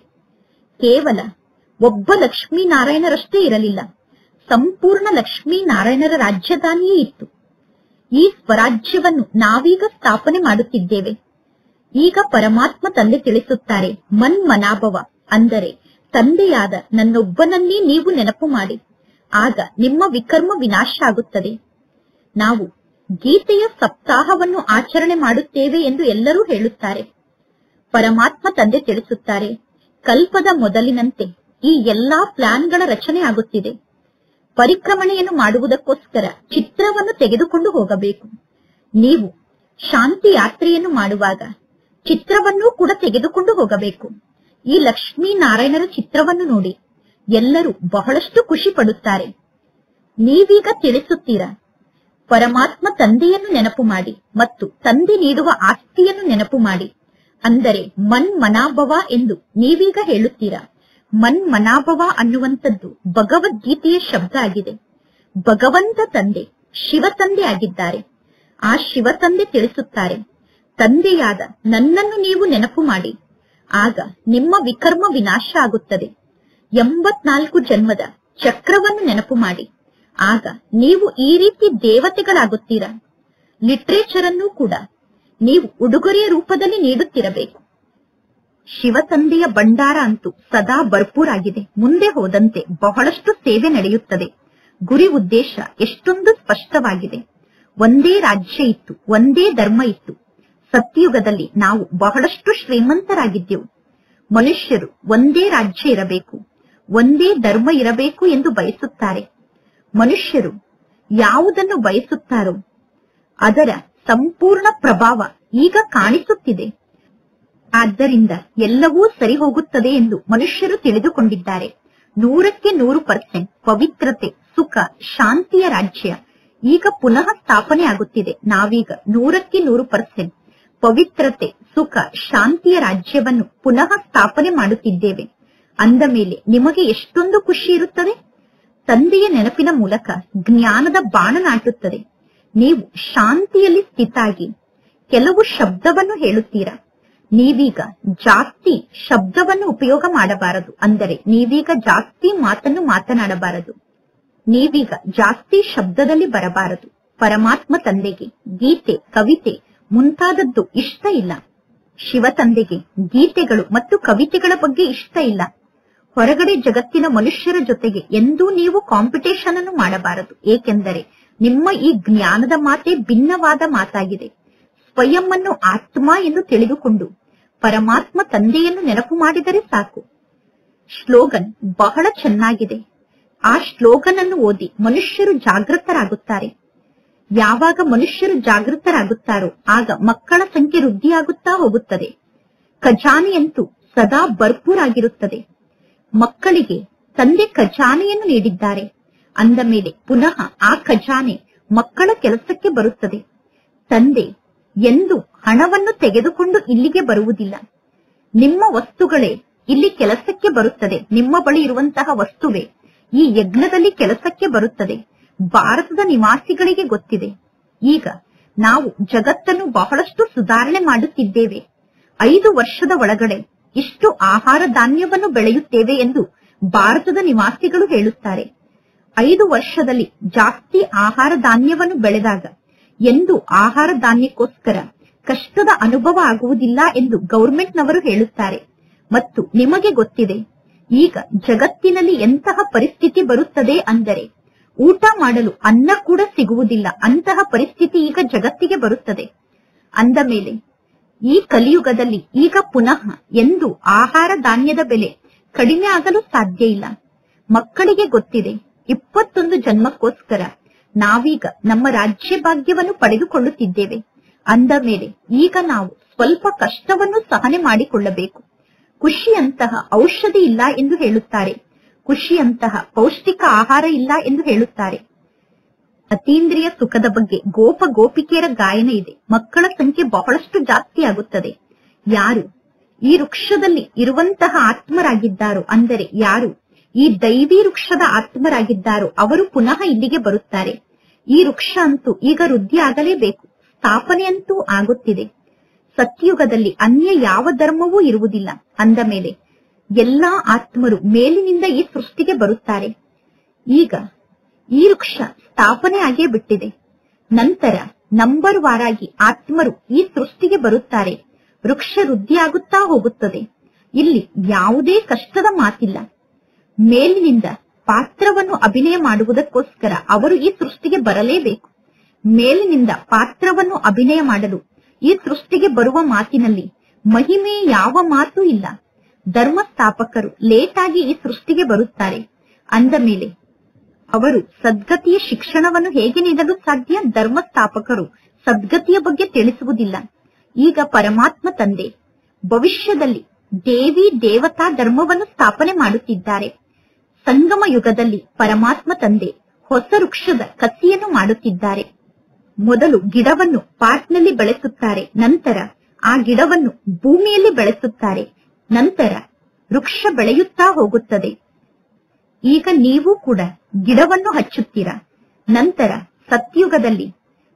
ಕೇವಲ ಒಬ್ಬ ಲಕ್ಷ್ಮೀನಾರಾಯಣರಷ್ಟೇ ಇರಲಿಲ್ಲ, ಸಂಪೂರ್ಣ ಲಕ್ಷ್ಮೀನಾರಾಯಣರ ರಾಜಧಾನಿಯೇ ಇತ್ತು. ಈ ಸ್ವರಾಜ್ಯವನ್ನು ನಾವೀಗ ಸ್ಥಾಪನೆ ಮಾಡುತ್ತಿದ್ದೇವೆ. ಈಗ ಪರಮಾತ್ಮ ತಂದೆ ತಿಳಿಸುತ್ತಾರೆ, ಮನ್ಮನಾಭವ ಅಂದರೆ ತಂದೆಯಾದ ನನ್ನೊಬ್ಬನನ್ನೇ ನೀವು ನೆನಪು ಮಾಡಿ, ಆಗ ನಿಮ್ಮ ವಿಕರ್ಮ ವಿನಾಶ ಆಗುತ್ತದೆ. ನಾವು ಗೀತೆಯ ಸಪ್ತಾಹವನ್ನು ಆಚರಣೆ ಮಾಡುತ್ತೇವೆ ಎಂದು ಎಲ್ಲರೂ ಹೇಳುತ್ತಾರೆ. ಪರಮಾತ್ಮ ತಂದೆ ತಿಳಿಸುತ್ತಾರೆ, ಕಲ್ಪದ ಮೊದಲಿನಂತೆ ಈ ಎಲ್ಲಾ ಪ್ಲಾನ್ಗಳ ರಚನೆ ಆಗುತ್ತಿದೆ. ಪರಿಕ್ರಮಣೆಯನ್ನು ಮಾಡುವುದಕ್ಕೋಸ್ಕರ ಚಿತ್ರವನ್ನು ತೆಗೆದುಕೊಂಡು ಹೋಗಬೇಕು. ನೀವು ಶಾಂತಿ ಯಾತ್ರೆಯನ್ನು ಮಾಡುವಾಗ ಚಿತ್ರವನ್ನೂ ಕೂಡ ತೆಗೆದುಕೊಂಡು ಹೋಗಬೇಕು. ಈ ಲಕ್ಷ್ಮೀನಾರಾಯಣರ ಚಿತ್ರವನ್ನು ನೋಡಿ ಎಲ್ಲರೂ ಬಹಳಷ್ಟು ಖುಷಿ ಪಡುತ್ತಾರೆ. ನೀವೀಗ ತಿಳಿಸುತ್ತೀರಾ, ಪರಮಾತ್ಮ ತಂದೆಯನ್ನು ನೆನಪು ಮಾಡಿ ಮತ್ತು ತಂದೆ ನೀಡುವ ಆಸ್ತಿಯನ್ನು ನೆನಪು ಮಾಡಿ, ಅಂದರೆ ಮನ್ಮನಾಭವ ಎಂದು ನೀವೀಗ ಹೇಳುತ್ತೀರಾ. ಮನ್ಮನಾಭವ ಅನ್ನುವಂಥದ್ದು ಭಗವದ್ಗೀತೆಯ ಶಬ್ದ ಆಗಿದೆ. ಭಗವಂತ ತಂದೆ ಶಿವ ತಂದೆ ಆಗಿದ್ದಾರೆ. ಆ ಶಿವ ತಂದೆ ತಿಳಿಸುತ್ತಾರೆ, ತಂದೆಯಾದ ನನ್ನನ್ನು ನೀವು ನೆನಪು ಮಾಡಿ, ಆಗ ನಿಮ್ಮ ವಿಕರ್ಮ ವಿನಾಶ ಆಗುತ್ತದೆ. 84 ಜನ್ಮದ ಚಕ್ರವನ್ನು ನೆನಪು ಮಾಡಿ, ಆಗ ನೀವು ಈ ರೀತಿ ದೇವತೆಗಳಾಗುತ್ತೀರಾ. ಲಿಟರೇಚರ್ ಅನ್ನು ಕೂಡ ನೀವು ಉಡುಗೊರೆಯ ರೂಪದಲ್ಲಿ ನೀಡುತ್ತಿರಬೇಕು. ಶಿವ ತಂದೆಯ ಭಂಡಾರ ಅಂತೂ ಸದಾ ಭರ್ಪೂರಾಗಿದೆ. ಮುಂದೆ ಹೋದಂತೆ ಬಹಳಷ್ಟು ಸೇವೆ ನಡೆಯುತ್ತದೆ. ಗುರಿ ಉದ್ದೇಶ ಎಷ್ಟೊಂದು ಸ್ಪಷ್ಟವಾಗಿದೆ. ಒಂದೇ ರಾಜ್ಯ ಇತ್ತು, ಒಂದೇ ಧರ್ಮ ಇತ್ತು. ಸತ್ಯಯುಗದಲ್ಲಿ ನಾವು ಬಹಳಷ್ಟು ಶ್ರೀಮಂತರಾಗಿದ್ದೆವು. ಮನುಷ್ಯರು ಒಂದೇ ರಾಜ್ಯ ಇರಬೇಕು, ಒಂದೇ ಧರ್ಮ ಇರಬೇಕು ಎಂದು ಬಯಸುತ್ತಾರೆ. ಮನುಷ್ಯರು ಯಾವುದನ್ನು ಬಯಸುತ್ತಾರೋ ಅದರ ಸಂಪೂರ್ಣ ಪ್ರಭಾವ ಈಗ ಕಾಣಿಸುತ್ತಿದೆ. ಆದ್ದರಿಂದ ಎಲ್ಲವೂ ಸರಿ ಹೋಗುತ್ತದೆ ಎಂದು ಮನುಷ್ಯರು ತಿಳಿದುಕೊಂಡಿದ್ದಾರೆ. 100ಕ್ಕೆ 100% ಪವಿತ್ರತೆ, ಸುಖ, ಶಾಂತಿಯ ರಾಜ್ಯ ಈಗ ಪುನಃ ಸ್ಥಾಪನೆ ಆಗುತ್ತಿದೆ. ನಾವೀಗ 100ಕ್ಕೆ 100% ಪವಿತ್ರತೆ, ಸುಖ, ಶಾಂತಿಯ ರಾಜ್ಯವನ್ನು ಪುನಃ ಸ್ಥಾಪನೆ ಮಾಡುತ್ತಿದ್ದೇವೆ. ಅಂದ ಮೇಲೆ ನಿಮಗೆ ಎಷ್ಟೊಂದು ಖುಷಿ ಇರುತ್ತದೆ. ತಂದೆಯ ನೆನಪಿನ ಮೂಲಕ ಜ್ಞಾನದ ಬಾಣ ನಾಟುತ್ತದೆ. ನೀವು ಶಾಂತಿಯಲ್ಲಿ ಸ್ಥಿತಾಗಿ ಕೆಲವು ಶಬ್ದವನ್ನು ಹೇಳುತ್ತೀರಾ. ನೀವೀಗ ಜಾಸ್ತಿ ಶಬ್ದವನ್ನು ಉಪಯೋಗ ಮಾಡಬಾರದು, ಅಂದರೆ ನೀವೀಗ ಜಾಸ್ತಿ ಮಾತನ್ನು ಮಾತನಾಡಬಾರದು, ನೀವೀಗ ಜಾಸ್ತಿ ಶಬ್ದದಲ್ಲಿ ಬರಬಾರದು. ಪರಮಾತ್ಮ ತಂದೆಗೆ ಗೀತೆ, ಕವಿತೆ ಮುಂತಾದದ್ದು ಇಷ್ಟ ಇಲ್ಲ. ಶಿವ ತಂದೆಗೆ ಗೀತೆಗಳು ಮತ್ತು ಕವಿತೆಗಳ ಬಗ್ಗೆ ಇಷ್ಟ ಇಲ್ಲ. ಹೊರಗಡೆ ಜಗತ್ತಿನ ಮನುಷ್ಯರ ಜೊತೆಗೆ ಎಂದೂ ನೀವು ಕಾಂಪಿಟೇಷನ್ ಅನ್ನು ಮಾಡಬಾರದು. ಏಕೆಂದರೆ ನಿಮ್ಮ ಈ ಜ್ಞಾನದ ಮಾತೆ ಭಿನ್ನವಾದ ಮಾತಾಗಿದೆ. ಸ್ವಯಂ ಅನ್ನು ಆತ್ಮ ಎಂದು ತಿಳಿದುಕೊಂಡು ಪರಮಾತ್ಮ ತಂದೆಯನ್ನು ನೆನಪು ಮಾಡಿದರೆ ಸಾಕು. ಶ್ಲೋಗನ್ ಬಹಳ ಚೆನ್ನಾಗಿದೆ. ಆ ಶ್ಲೋಗನ್ ಅನ್ನು ಓದಿ ಮನುಷ್ಯರು ಜಾಗೃತರಾಗುತ್ತಾರೆ. ಯಾವಾಗ ಮನುಷ್ಯರು ಜಾಗೃತರಾಗುತ್ತಾರೋ ಆಗ ಮಕ್ಕಳ ಸಂಖ್ಯೆ ವೃದ್ಧಿಯಾಗುತ್ತಾ ಹೋಗುತ್ತದೆ. ಖಜಾನೆಯಂತೂ ಸದಾ ಭರ್ಪೂರಾಗಿರುತ್ತದೆ. ಮಕ್ಕಳಿಗೆ ತಂದೆ ಖಜಾನೆಯನ್ನು ನೀಡಿದ್ದಾರೆ. ಅಂದ ಮೇಲೆ ಪುನಃ ಆ ಖಜಾನೆ ಮಕ್ಕಳ ಕೆಲಸಕ್ಕೆ ಬರುತ್ತದೆ. ತಂದೆ ಎಂದು ಹಣವನ್ನು ತೆಗೆದುಕೊಂಡು ಇಲ್ಲಿಗೆ ಬರುವುದಿಲ್ಲ. ನಿಮ್ಮ ವಸ್ತುಗಳೇ ಇಲ್ಲಿ ಕೆಲಸಕ್ಕೆ ಬರುತ್ತದೆ. ನಿಮ್ಮ ಬಳಿ ಇರುವಂತಹ ವಸ್ತುವೇ ಈ ಯಜ್ಞದಲ್ಲಿ ಕೆಲಸಕ್ಕೆ ಬರುತ್ತದೆ. ಭಾರತದ ನಿವಾಸಿಗಳಿಗೆ ಗೊತ್ತಿದೆ. ಈಗ ನಾವು ಜಗತ್ತನ್ನು ಬಹಳಷ್ಟು ಸುಧಾರಣೆ ಮಾಡುತ್ತಿದ್ದೇವೆ. 5 ವರ್ಷದ ಒಳಗಡೆ ಇಷ್ಟು ಆಹಾರ ಧಾನ್ಯವನ್ನು ಬೆಳೆಯುತ್ತೇವೆ ಎಂದು ಭಾರತದ ನಿವಾಸಿಗಳು ಹೇಳುತ್ತಾರೆ. 5 ವರ್ಷದಲ್ಲಿ ಜಾಸ್ತಿ ಆಹಾರ ಧಾನ್ಯವನ್ನು ಬೆಳೆದಾಗ ಎಂದು ಆಹಾರ ಧಾನ್ಯಕ್ಕೋಸ್ಕರ ಕಷ್ಟದ ಅನುಭವ ಆಗುವುದಿಲ್ಲ ಎಂದು ಗೌರ್ಮೆಂಟ್ನವರು ಹೇಳುತ್ತಾರೆ. ಮತ್ತು ನಿಮಗೆ ಗೊತ್ತಿದೆ ಈಗ ಜಗತ್ತಿನಲ್ಲಿ ಎಂತಹ ಪರಿಸ್ಥಿತಿ ಬರುತ್ತದೆ ಅಂದರೆ ಊಟ ಮಾಡಲು ಅನ್ನ ಕೂಡ ಸಿಗುವುದಿಲ್ಲ. ಅಂತಹ ಪರಿಸ್ಥಿತಿ ಈಗ ಜಗತ್ತಿಗೆ ಬರುತ್ತದೆ. ಅಂದ ಮೇಲೆ ಈ ಕಲಿಯುಗದಲ್ಲಿ ಈಗ ಪುನಃ ಎಂದು ಆಹಾರ ಧಾನ್ಯದ ಬೆಲೆ ಕಡಿಮೆ ಆಗಲು ಸಾಧ್ಯ ಇಲ್ಲ. ಮಕ್ಕಳಿಗೆ ಗೊತ್ತಿದೆ 21 ಜನ್ಮಕ್ಕೋಸ್ಕರ ನಾವೀಗ ನಮ್ಮ ರಾಜ್ಯ ಭಾಗ್ಯವನ್ನು ಪಡೆದುಕೊಳ್ಳುತ್ತಿದ್ದೇವೆ. ಅಂದ ಮೇಲೆ ಈಗ ನಾವು ಸ್ವಲ್ಪ ಕಷ್ಟವನ್ನು ಸಹನೆ ಮಾಡಿಕೊಳ್ಳಬೇಕು. ಖುಷಿಯಂತಹ ಔಷಧಿ ಇಲ್ಲ ಎಂದು ಹೇಳುತ್ತಾರೆ. ಖುಷಿಯಂತಹ ಪೌಷ್ಟಿಕ ಆಹಾರ ಇಲ್ಲ ಎಂದು ಹೇಳುತ್ತಾರೆ. ಅತೀಂದ್ರಿಯ ಸುಖದ ಬಗ್ಗೆ ಗೋಪ ಗೋಪಿಕೆಯರ ಗಾಯನ ಇದೆ. ಮಕ್ಕಳ ಸಂಖ್ಯೆ ಬಹಳಷ್ಟು ಜಾಸ್ತಿ ಆಗುತ್ತದೆ. ಯಾರು ಈ ವೃಕ್ಷದಲ್ಲಿ ಇರುವಂತಹ ಆತ್ಮರಾಗಿದ್ದಾರೋ, ಅಂದರೆ ಯಾರು ಈ ದೈವಿ ವೃಕ್ಷದ ಆತ್ಮರಾಗಿದ್ದಾರೋ ಅವರು ಪುನಃ ಇಲ್ಲಿಗೆ ಬರುತ್ತಾರೆ. ಈ ವೃಕ್ಷ ಅಂತೂ ಈಗ ವೃದ್ಧಿ ಆಗಲೇಬೇಕು. ಸ್ಥಾಪನೆ ಅಂತೂ ಆಗುತ್ತಿದೆ. ಸತ್ಯುಗದಲ್ಲಿ ಅನ್ಯ ಯಾವ ಧರ್ಮವೂ ಇರುವುದಿಲ್ಲ. ಅಂದ ಮೇಲೆ ಎಲ್ಲಾ ಆತ್ಮರು ಮೇಲಿನಿಂದ ಈ ಸೃಷ್ಟಿಗೆ ಬರುತ್ತಾರೆ. ಈಗ ಈ ವೃಕ್ಷ ಸ್ಥಾಪನೆ ಆಗೇ ಬಿಟ್ಟಿದೆ. ನಂತರ ನಂಬರ್ ವಾರಾಗಿ ಆತ್ಮರು ಈ ಸೃಷ್ಟಿಗೆ ಬರುತ್ತಾರೆ. ವೃಕ್ಷ ವೃದ್ಧಿಯಾಗುತ್ತಾ ಹೋಗುತ್ತದೆ. ಇಲ್ಲಿ ಯಾವುದೇ ಕಷ್ಟದ ಮಾತಿಲ್ಲ. ಮೇಲಿನಿಂದ ಪಾತ್ರವನ್ನು ಅಭಿನಯ ಮಾಡುವುದಕ್ಕೋಸ್ಕರ ಅವರು ಈ ಸೃಷ್ಟಿಗೆ ಬರಲೇಬೇಕು. ಮೇಲಿನಿಂದ ಪಾತ್ರವನ್ನು ಅಭಿನಯ ಮಾಡಲು ಈ ಸೃಷ್ಟಿಗೆ ಬರುವ ಮಾತಿನಲ್ಲಿ ಮಹಿಮೆ ಯಾವ ಮಾತು ಇಲ್ಲ. ಧರ್ಮಸ್ಥಾಪಕರು ಲೇಟ್ ಆಗಿ ಈ ಸೃಷ್ಟಿಗೆ ಬರುತ್ತಾರೆ. ಅಂದ ಮೇಲೆ ಅವರು ಸದ್ಗತಿಯ ಶಿಕ್ಷಣವನ್ನು ಹೇಗೆ ನೀಡಲು ಸಾಧ್ಯ? ಧರ್ಮಸ್ಥಾಪಕರು ಸದ್ಗತಿಯ ಬಗ್ಗೆ ತಿಳಿಸುವುದಿಲ್ಲ. ಈಗ ಪರಮಾತ್ಮ ತಂದೆ ಭವಿಷ್ಯದಲ್ಲಿ ದೇವಿ ದೇವತಾ ಧರ್ಮವನ್ನು ಸ್ಥಾಪನೆ ಮಾಡುತ್ತಿದ್ದಾರೆ. ಸಂಗಮ ಯುಗದಲ್ಲಿ ಪರಮಾತ್ಮ ತಂದೆ ಹೊಸ ವೃಕ್ಷದ ಕಸಿಯನ್ನು ಮಾಡುತ್ತಿದ್ದಾರೆ. ಮೊದಲು ಗಿಡವನ್ನು ಪಾಟ್ನಲ್ಲಿ ಬೆಳೆಸುತ್ತಾರೆ. ನಂತರ ಆ ಗಿಡವನ್ನು ಭೂಮಿಯಲ್ಲಿ ಬೆಳೆಸುತ್ತಾರೆ. ನಂತರ ವೃಕ್ಷ ಬೆಳೆಯುತ್ತಾ ಹೋಗುತ್ತದೆ. ಈಗ ನೀವು ಕೂಡ ಗಿಡವನ್ನು ಹಚ್ಚುತ್ತೀರಾ. ನಂತರ ಸತ್ಯುಗದಲ್ಲಿ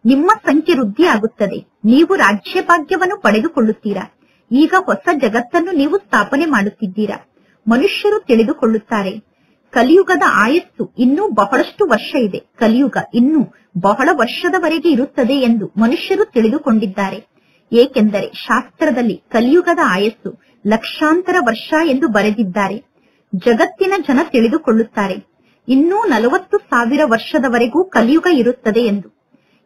ನಿಮ್ಮ ಸಂಖ್ಯೆ ವೃದ್ಧಿ ಆಗುತ್ತದೆ. ನೀವು ರಾಜ್ಯಭಾಗ್ಯವನ್ನು ಪಡೆದುಕೊಳ್ಳುತ್ತೀರಾ. ಈಗ ಹೊಸ ಜಗತ್ತನ್ನು ನೀವು ಸ್ಥಾಪನೆ ಮಾಡುತ್ತಿದ್ದೀರಾ. ಮನುಷ್ಯರು ತಿಳಿದುಕೊಳ್ಳುತ್ತಾರೆ, ಕಲಿಯುಗದ ಆಯಸ್ಸು ಇನ್ನೂ ಬಹಳಷ್ಟು ವರ್ಷ ಇದೆ. ಕಲಿಯುಗ ಇನ್ನೂ ಬಹಳ ವರ್ಷದವರೆಗೆ ಇರುತ್ತದೆ ಎಂದು ಮನುಷ್ಯರು ತಿಳಿದುಕೊಂಡಿದ್ದಾರೆ. ಏಕೆಂದರೆ ಶಾಸ್ತ್ರದಲ್ಲಿ ಕಲಿಯುಗದ ಆಯಸ್ಸು ಲಕ್ಷಾಂತರ ವರ್ಷ ಎಂದು ಬರೆದಿದ್ದಾರೆ. ಜಗತ್ತಿನ ಜನ ತಿಳಿದುಕೊಳ್ಳುತ್ತಾರೆ ಇನ್ನೂ 40,000 ವರ್ಷದವರೆಗೂ ಕಲಿಯುಗ ಇರುತ್ತದೆ ಎಂದು.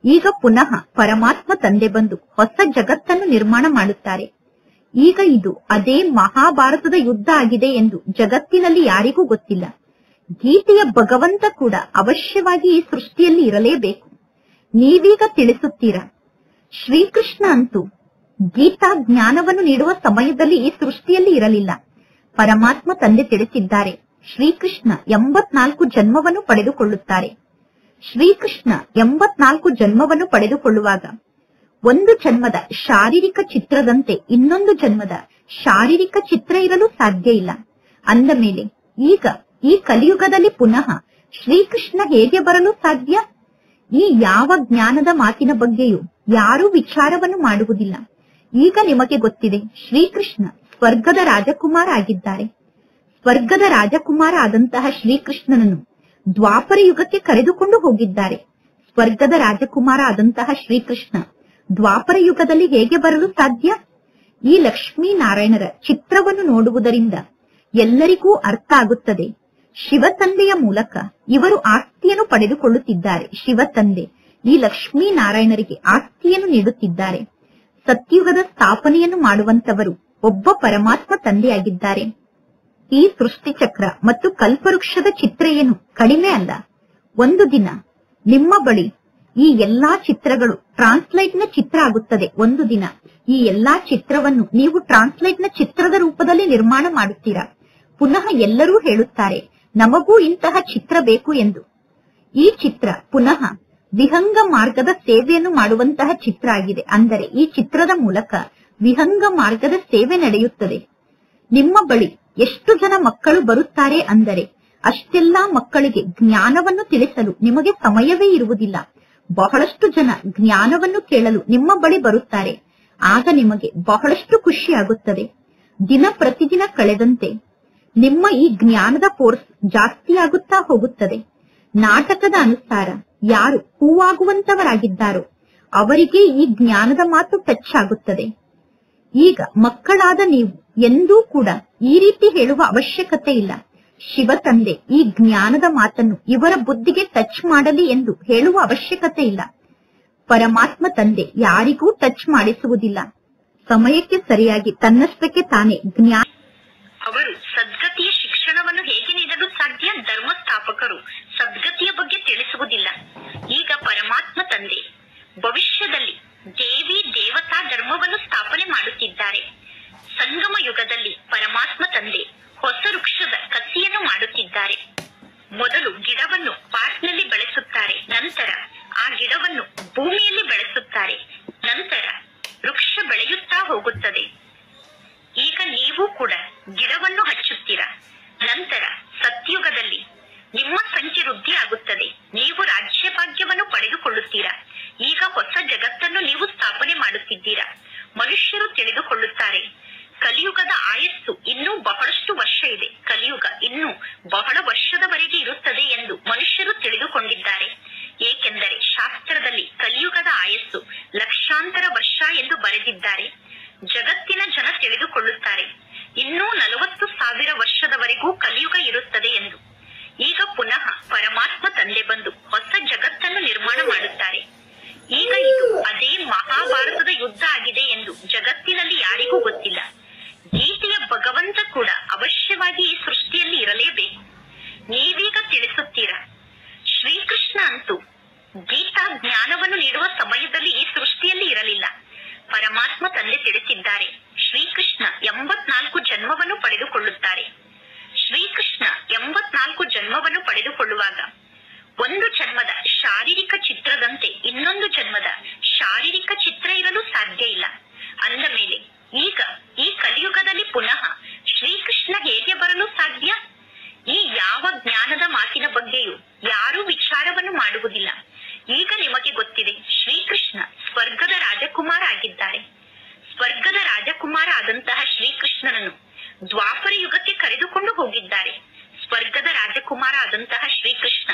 ಈಗ ಪುನಃ ಪರಮಾತ್ಮ ತಂದೆ ಬಂದು ಹೊಸ ಜಗತ್ತನ್ನು ನಿರ್ಮಾಣ ಮಾಡುತ್ತಾರೆ. ಈಗ ಇದು ಅದೇ ಮಹಾಭಾರತದ ಯುದ್ಧ ಆಗಿದೆ ಎಂದು ಜಗತ್ತಿನಲ್ಲಿ ಯಾರಿಗೂ ಗೊತ್ತಿಲ್ಲ. ಗೀತೆಯ ಭಗವಂತ ಕೂಡ ಅವಶ್ಯವಾಗಿ ಈ ಸೃಷ್ಟಿಯಲ್ಲಿ ಇರಲೇಬೇಕು. ನೀವೀಗ ತಿಳಿಸುತ್ತೀರಾ. ಶ್ರೀಕೃಷ್ಣ ಅಂತೂ ಗೀತಾ ಜ್ಞಾನವನ್ನು ನೀಡುವ ಸಮಯದಲ್ಲಿ ಈ ಸೃಷ್ಟಿಯಲ್ಲಿ ಇರಲಿಲ್ಲ. ಪರಮಾತ್ಮ ತಂದೆ ತಿಳಿಸಿದ್ದಾರೆ, ಶ್ರೀಕೃಷ್ಣ 84 ಜನ್ಮವನ್ನು ಪಡೆದುಕೊಳ್ಳುತ್ತಾರೆ. ಶ್ರೀಕೃಷ್ಣ 84 ಜನ್ಮವನ್ನು ಪಡೆದುಕೊಳ್ಳುವಾಗ ಒಂದು ಜನ್ಮದ ಶಾರೀರಿಕ ಚಿತ್ರದಂತೆ ಇನ್ನೊಂದು ಜನ್ಮದ ಶಾರೀರಿಕ ಚಿತ್ರ ಇರಲು ಸಾಧ್ಯ ಇಲ್ಲ. ಅಂದ ಮೇಲೆ ಈಗ ಈ ಕಲಿಯುಗದಲ್ಲಿ ಪುನಃ ಶ್ರೀಕೃಷ್ಣ ಹೇಗೆ ಬರಲು ಸಾಧ್ಯ? ಈ ಯಾವ ಜ್ಞಾನದ ಮಾತಿನ ಬಗ್ಗೆಯೂ ಯಾರೂ ವಿಚಾರವನ್ನು ಮಾಡುವುದಿಲ್ಲ. ಈಗ ನಿಮಗೆ ಗೊತ್ತಿದೆ, ಶ್ರೀಕೃಷ್ಣ ಸ್ವರ್ಗದ ರಾಜಕುಮಾರ ಆಗಿದ್ದಾರೆ. ಸ್ವರ್ಗದ ರಾಜಕುಮಾರ ಆದಂತಹ ಶ್ರೀಕೃಷ್ಣನನ್ನು ದ್ವಾಪರ ಯುಗಕ್ಕೆ ಕರೆದುಕೊಂಡು ಹೋಗಿದ್ದಾರೆ. ಸ್ವರ್ಗದ ರಾಜಕುಮಾರ ಆದಂತಹ ಶ್ರೀಕೃಷ್ಣ ದ್ವಾಪರ ಯುಗದಲ್ಲಿ ಹೇಗೆ ಬರಲು ಸಾಧ್ಯ? ಈ ಲಕ್ಷ್ಮೀನಾರಾಯಣರ ಚಿತ್ರವನ್ನು ನೋಡುವುದರಿಂದ ಎಲ್ಲರಿಗೂ ಅರ್ಥ ಆಗುತ್ತದೆ. ಶಿವತಂದೆಯ ಮೂಲಕ ಇವರು ಆಸ್ತಿಯನ್ನು ಪಡೆದುಕೊಳ್ಳುತ್ತಿದ್ದಾರೆ. ಶಿವತಂದೆ ಈ ಲಕ್ಷ್ಮೀನಾರಾಯಣರಿಗೆ ಆಸ್ತಿಯನ್ನು ನೀಡುತ್ತಿದ್ದಾರೆ. ಸತ್ಯುಗದ ಸ್ಥಾಪನೆಯನ್ನು ಮಾಡುವಂತವರು ಒಬ್ಬ ಪರಮಾತ್ಮ ತಂದೆಯಾಗಿದ್ದಾರೆ. ಈ ಸೃಷ್ಟಿ ಚಕ್ರ ಮತ್ತು ಕಲ್ಪವೃಕ್ಷದ ಚಿತ್ರ ಏನು ಕಡಿಮೆ ಅಲ್ಲ. ಒಂದು ದಿನ ನಿಮ್ಮ ಬಳಿ ಈ ಎಲ್ಲಾ ಚಿತ್ರಗಳು ಟ್ರಾನ್ಸ್ಲೈಟ್ ನ ಚಿತ್ರ ಆಗುತ್ತದೆ. ಒಂದು ದಿನ ಈ ಎಲ್ಲಾ ಚಿತ್ರವನ್ನು ನೀವು ಟ್ರಾನ್ಸ್ಲೈಟ್ ನ ಚಿತ್ರದ ರೂಪದಲ್ಲಿ ನಿರ್ಮಾಣ ಮಾಡುತ್ತೀರಾ. ಪುನಃ ಎಲ್ಲರೂ ಹೇಳುತ್ತಾರೆ, ನಮಗೂ ಇಂತಹ ಚಿತ್ರ ಬೇಕು ಎಂದು. ಈ ಚಿತ್ರ ಪುನಃ ವಿಹಂಗ ಮಾರ್ಗದ ಸೇವೆಯನ್ನು ಮಾಡುವಂತಹ ಚಿತ್ರ ಆಗಿದೆ. ಅಂದರೆ ಈ ಚಿತ್ರದ ಮೂಲಕ ವಿಹಂಗ ಮಾರ್ಗದ ಸೇವೆ ನಡೆಯುತ್ತದೆ. ನಿಮ್ಮ ಬಳಿ ಎಷ್ಟು ಜನ ಮಕ್ಕಳು ಬರುತ್ತಾರೆ ಅಂದರೆ ಅಷ್ಟೆಲ್ಲಾ ಮಕ್ಕಳಿಗೆ ಜ್ಞಾನವನ್ನು ತಿಳಿಸಲು ನಿಮಗೆ ಸಮಯವೇ ಇರುವುದಿಲ್ಲ. ಬಹಳಷ್ಟು ಜನ ಜ್ಞಾನವನ್ನು ಕೇಳಲು ನಿಮ್ಮ ಬಳಿ ಬರುತ್ತಾರೆ. ಆಗ ನಿಮಗೆ ಬಹಳಷ್ಟು ಖುಷಿಯಾಗುತ್ತದೆ. ದಿನ ಪ್ರತಿದಿನ ಕಳೆದಂತೆ ನಿಮ್ಮ ಈ ಜ್ಞಾನದ ಫೋರ್ಸ್ ಜಾಸ್ತಿಯಾಗುತ್ತಾ ಹೋಗುತ್ತದೆ. ನಾಟಕದ ಅನುಸಾರ ಯಾರು ಹೂವಾಗುವಂತವರಾಗಿದ್ದಾರೋ ಅವರಿಗೆ ಈ ಜ್ಞಾನದ ಮಾತು ಟಚ್ ಆಗುತ್ತದೆ. ಈಗ ಮಕ್ಕಳಾದ ನೀವು ಎಂದೂ ಕೂಡ ಈ ರೀತಿ ಹೇಳುವ ಅವಶ್ಯಕತೆ ಇಲ್ಲ. ಶಿವ ತಂದೆ ಈ ಜ್ಞಾನದ ಮಾತನ್ನು ಇವರ ಬುದ್ಧಿಗೆ ಟಚ್ ಮಾಡಲಿ ಎಂದು ಹೇಳುವ ಅವಶ್ಯಕತೆ ಇಲ್ಲ. ಪರಮಾತ್ಮ ತಂದೆ ಯಾರಿಗೂ ಟಚ್ ಮಾಡಿಸುವುದಿಲ್ಲ. ಸಮಯಕ್ಕೆ ಸರಿಯಾಗಿ ತನ್ನಷ್ಟಕ್ಕೆ ತಾನೇ ಜ್ಞಾನ. ಅವರು ಸದ್ಗತಿಯ ಶಿಕ್ಷಣವನ್ನು ಹೇಗೆ ನೀಡಲು ಸಾಧ್ಯ? ಧರ್ಮಸ್ಥಾಪಕರು ಸದ್ಗತಿಯ ಬಗ್ಗೆ ತಿಳಿಸುವುದಿಲ್ಲ. ಈಗ ಪರಮಾತ್ಮ ತಂದೆ ಭವಿಷ್ಯದಲ್ಲಿ ದೇವಿ ದೇವತಾ ಧರ್ಮವನ್ನು ಸ್ಥಾಪನೆ ಮಾಡುತ್ತಿದ್ದಾರೆ. ಸಂಗಮ ಯುಗದಲ್ಲಿ ಪರಮಾತ್ಮ ತಂದೆ ಹೊಸ ವೃಕ್ಷದ ಕಸಿಯನ್ನು ಮಾಡುತ್ತಿದ್ದಾರೆ. ಮೊದಲು ಗಿಡವನ್ನು ಪಾಟ್ನಲ್ಲಿ ಬೆಳೆಸುತ್ತಾರೆ. ನಂತರ ಆ ಗಿಡವನ್ನು ಭೂಮಿಯಲ್ಲಿ ಬೆಳೆಸುತ್ತಾರೆ. ನಂತರ ವೃಕ್ಷ ಬೆಳೆಯುತ್ತಾ ಹೋಗುತ್ತದೆ. ಈಗ ನೀವು ಕೂಡ ಗಿಡವನ್ನು ಹಚ್ಚುತ್ತೀರಾ. ನಂತರ ಸತ್ಯುಗದಲ್ಲಿ ನಿಮ್ಮ ಸಂಖ್ಯೆ ವೃದ್ಧಿ ಆಗುತ್ತದೆ. ನೀವು ರಾಜ್ಯಭಾಗ್ಯವನ್ನು ಪಡೆದುಕೊಳ್ಳುತ್ತೀರಾ. ಈಗ ಹೊಸ ಜಗತ್ತನ್ನು ನೀವು ಸ್ಥಾಪನೆ ಮಾಡುತ್ತಿದ್ದೀರಾ. ಮನುಷ್ಯರು ತಿಳಿದುಕೊಳ್ಳುತ್ತಾರೆ, ಕಲಿಯುಗದ ಆಯಸ್ಸು ಇನ್ನೂ ಬಹಳಷ್ಟು ವರ್ಷ ಇದೆ, ಕಲಿಯುಗ ಇನ್ನೂ ಬಹಳ ವರ್ಷದವರೆಗೆ ಇರುತ್ತದೆ ಎಂದು ಮನುಷ್ಯರು ತಿಳಿದುಕೊಂಡಿದ್ದಾರೆ. ಏಕೆಂದರೆ ಶಾಸ್ತ್ರದಲ್ಲಿ ಕಲಿಯುಗದ ಆಯಸ್ಸು ಲಕ್ಷಾಂತರ ವರ್ಷ ಎಂದು ಬರೆದಿದ್ದಾರೆ. ಜಗತ್ತಿನ ಜನ ತಿಳಿದುಕೊಳ್ಳುತ್ತಾರೆ ಇನ್ನೂ 40,000 ವರ್ಷದವರೆಗೂ ಕಲಿಯುಗ ಇರುತ್ತದೆ ಎಂದು. ಈಗ ಪುನಃ ಪರಮಾತ್ಮ ತಂದೆ ಬಂದು ಹೊಸ ಜಗತ್ತನ್ನು ನಿರ್ಮಾಣ ಮಾಡುತ್ತಾರೆ. ಈಗ ಇದು ಅದೇ ಮಹಾಭಾರತದ ಯುದ್ಧ ಆಗಿದೆ ಎಂದು ಜಗತ್ತಿನಲ್ಲಿ ಯಾರಿಗೂ ಗೊತ್ತಿಲ್ಲ. ಗೀತೆಯ ಭಗವಂತ ಕೂಡ ಅವಶ್ಯವಾಗಿ ಈ ಸೃಷ್ಟಿಯಲ್ಲಿ ಇರಲೇಬೇಕು. ನೀವೀಗ ತಿಳಿಸುತ್ತೀರಾ, ಶ್ರೀಕೃಷ್ಣ ಅಂತೂ ಗೀತಾ ಜ್ಞಾನವನ್ನು ನೀಡುವ ಸಮಯದಲ್ಲಿ ಈ ಸೃಷ್ಟಿಯಲ್ಲಿ ಇರಲಿಲ್ಲ. ಪರಮಾತ್ಮ ತಂದೆ ತಿಳಿಸಿದ್ದಾರೆ, ಶ್ರೀಕೃಷ್ಣ 84 ಜನ್ಮವನ್ನು ಪಡೆದುಕೊಳ್ಳುತ್ತಾರೆ. ಶ್ರೀಕೃಷ್ಣ 84 ಜನ್ಮವನ್ನು ಪಡೆದುಕೊಳ್ಳುವಾಗ ಒಂದು ಜನ್ಮದ ಶಾರೀರಿಕ ಚಿತ್ರದಂತೆ ಇನ್ನೊಂದು ಜನ್ಮದ ಶಾರೀರಿಕ ಚಿತ್ರ ಇರಲು ಸಾಧ್ಯ ಇಲ್ಲ. ಅಂದ ಮೇಲೆ ಈಗ ಈ ಕಲಿಯುಗದಲ್ಲಿ ಪುನಃ ಶ್ರೀಕೃಷ್ಣ ಹೇಗೆ ಬರಲು ಸಾಧ್ಯ? ಈ ಯಾವ ಜ್ಞಾನದ ಮಾತಿನ ಬಗ್ಗೆಯೂ ಯಾರೂ ವಿಚಾರವನ್ನು ಮಾಡುವುದಿಲ್ಲ. ಈಗ ನಿಮಗೆ ಗೊತ್ತಿದೆ, ಶ್ರೀಕೃಷ್ಣ ಸ್ವರ್ಗದ ರಾಜಕುಮಾರ ಆಗಿದ್ದಾರೆ. ಸ್ವರ್ಗದ ರಾಜಕುಮಾರ ಆದಂತಹ ಶ್ರೀಕೃಷ್ಣನನ್ನು ದ್ವಾಪರ ಯುಗಕ್ಕೆ ಕರೆದುಕೊಂಡು ಹೋಗಿದ್ದಾರೆ. ಸ್ವರ್ಗದ ರಾಜಕುಮಾರ ಆದಂತಹ ಶ್ರೀಕೃಷ್ಣ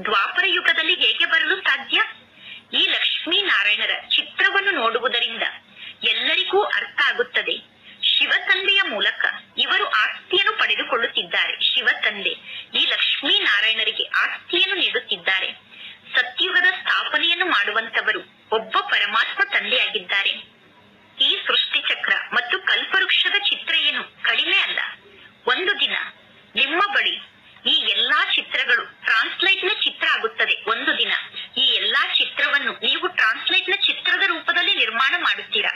ದ್ವಾಪರ ಯುಗದಲ್ಲಿ ಹೇಗೆ ಬರಲು ಸಾಧ್ಯ? ಈ ಲಕ್ಷ್ಮೀನಾರಾಯಣರ ಚಿತ್ರವನ್ನು ನೋಡುವುದರಿಂದ ಎಲ್ಲರಿಗೂ ಅರ್ಥ ಆಗುತ್ತದೆ. ಶಿವ ತಂದೆಯ ಮೂಲಕ ಇವರು ಆಸ್ತಿಯನ್ನು ಪಡೆದುಕೊಳ್ಳುತ್ತಿದ್ದಾರೆ. ಶಿವ ತಂದೆ ಈ ಲಕ್ಷ್ಮೀನಾರಾಯಣರಿಗೆ ಆಸ್ತಿಯನ್ನು ನೀಡುತ್ತಿದ್ದಾರೆ. ಸತ್ಯುಗದ ಸ್ಥಾಪನೆಯನ್ನು ಮಾಡುವಂತವರು ಒಬ್ಬ ಪರಮಾತ್ಮ ತಂದೆಯಾಗಿದ್ದಾರೆ. ಈ ಸೃಷ್ಟಿ ಚಕ್ರ ಮತ್ತು ಕಲ್ಪವೃಕ್ಷದ ಚಿತ್ರ ಏನು ಕಡಿಮೆ ಅಲ್ಲ. ಒಂದು ದಿನ ನಿಮ್ಮ ಬಳಿ ಈ ಎಲ್ಲಾ ಚಿತ್ರಗಳು ಟ್ರಾನ್ಸ್ಲೇಟ್ ನ ಚಿತ್ರ ಆಗುತ್ತದೆ. ಒಂದು ದಿನ ಈ ಎಲ್ಲಾ ಚಿತ್ರವನ್ನು ನೀವು ಟ್ರಾನ್ಸ್ಲೇಟ್ ನ ಚಿತ್ರದ ರೂಪದಲ್ಲಿ ನಿರ್ಮಾಣ ಮಾಡುತ್ತೀರಾ.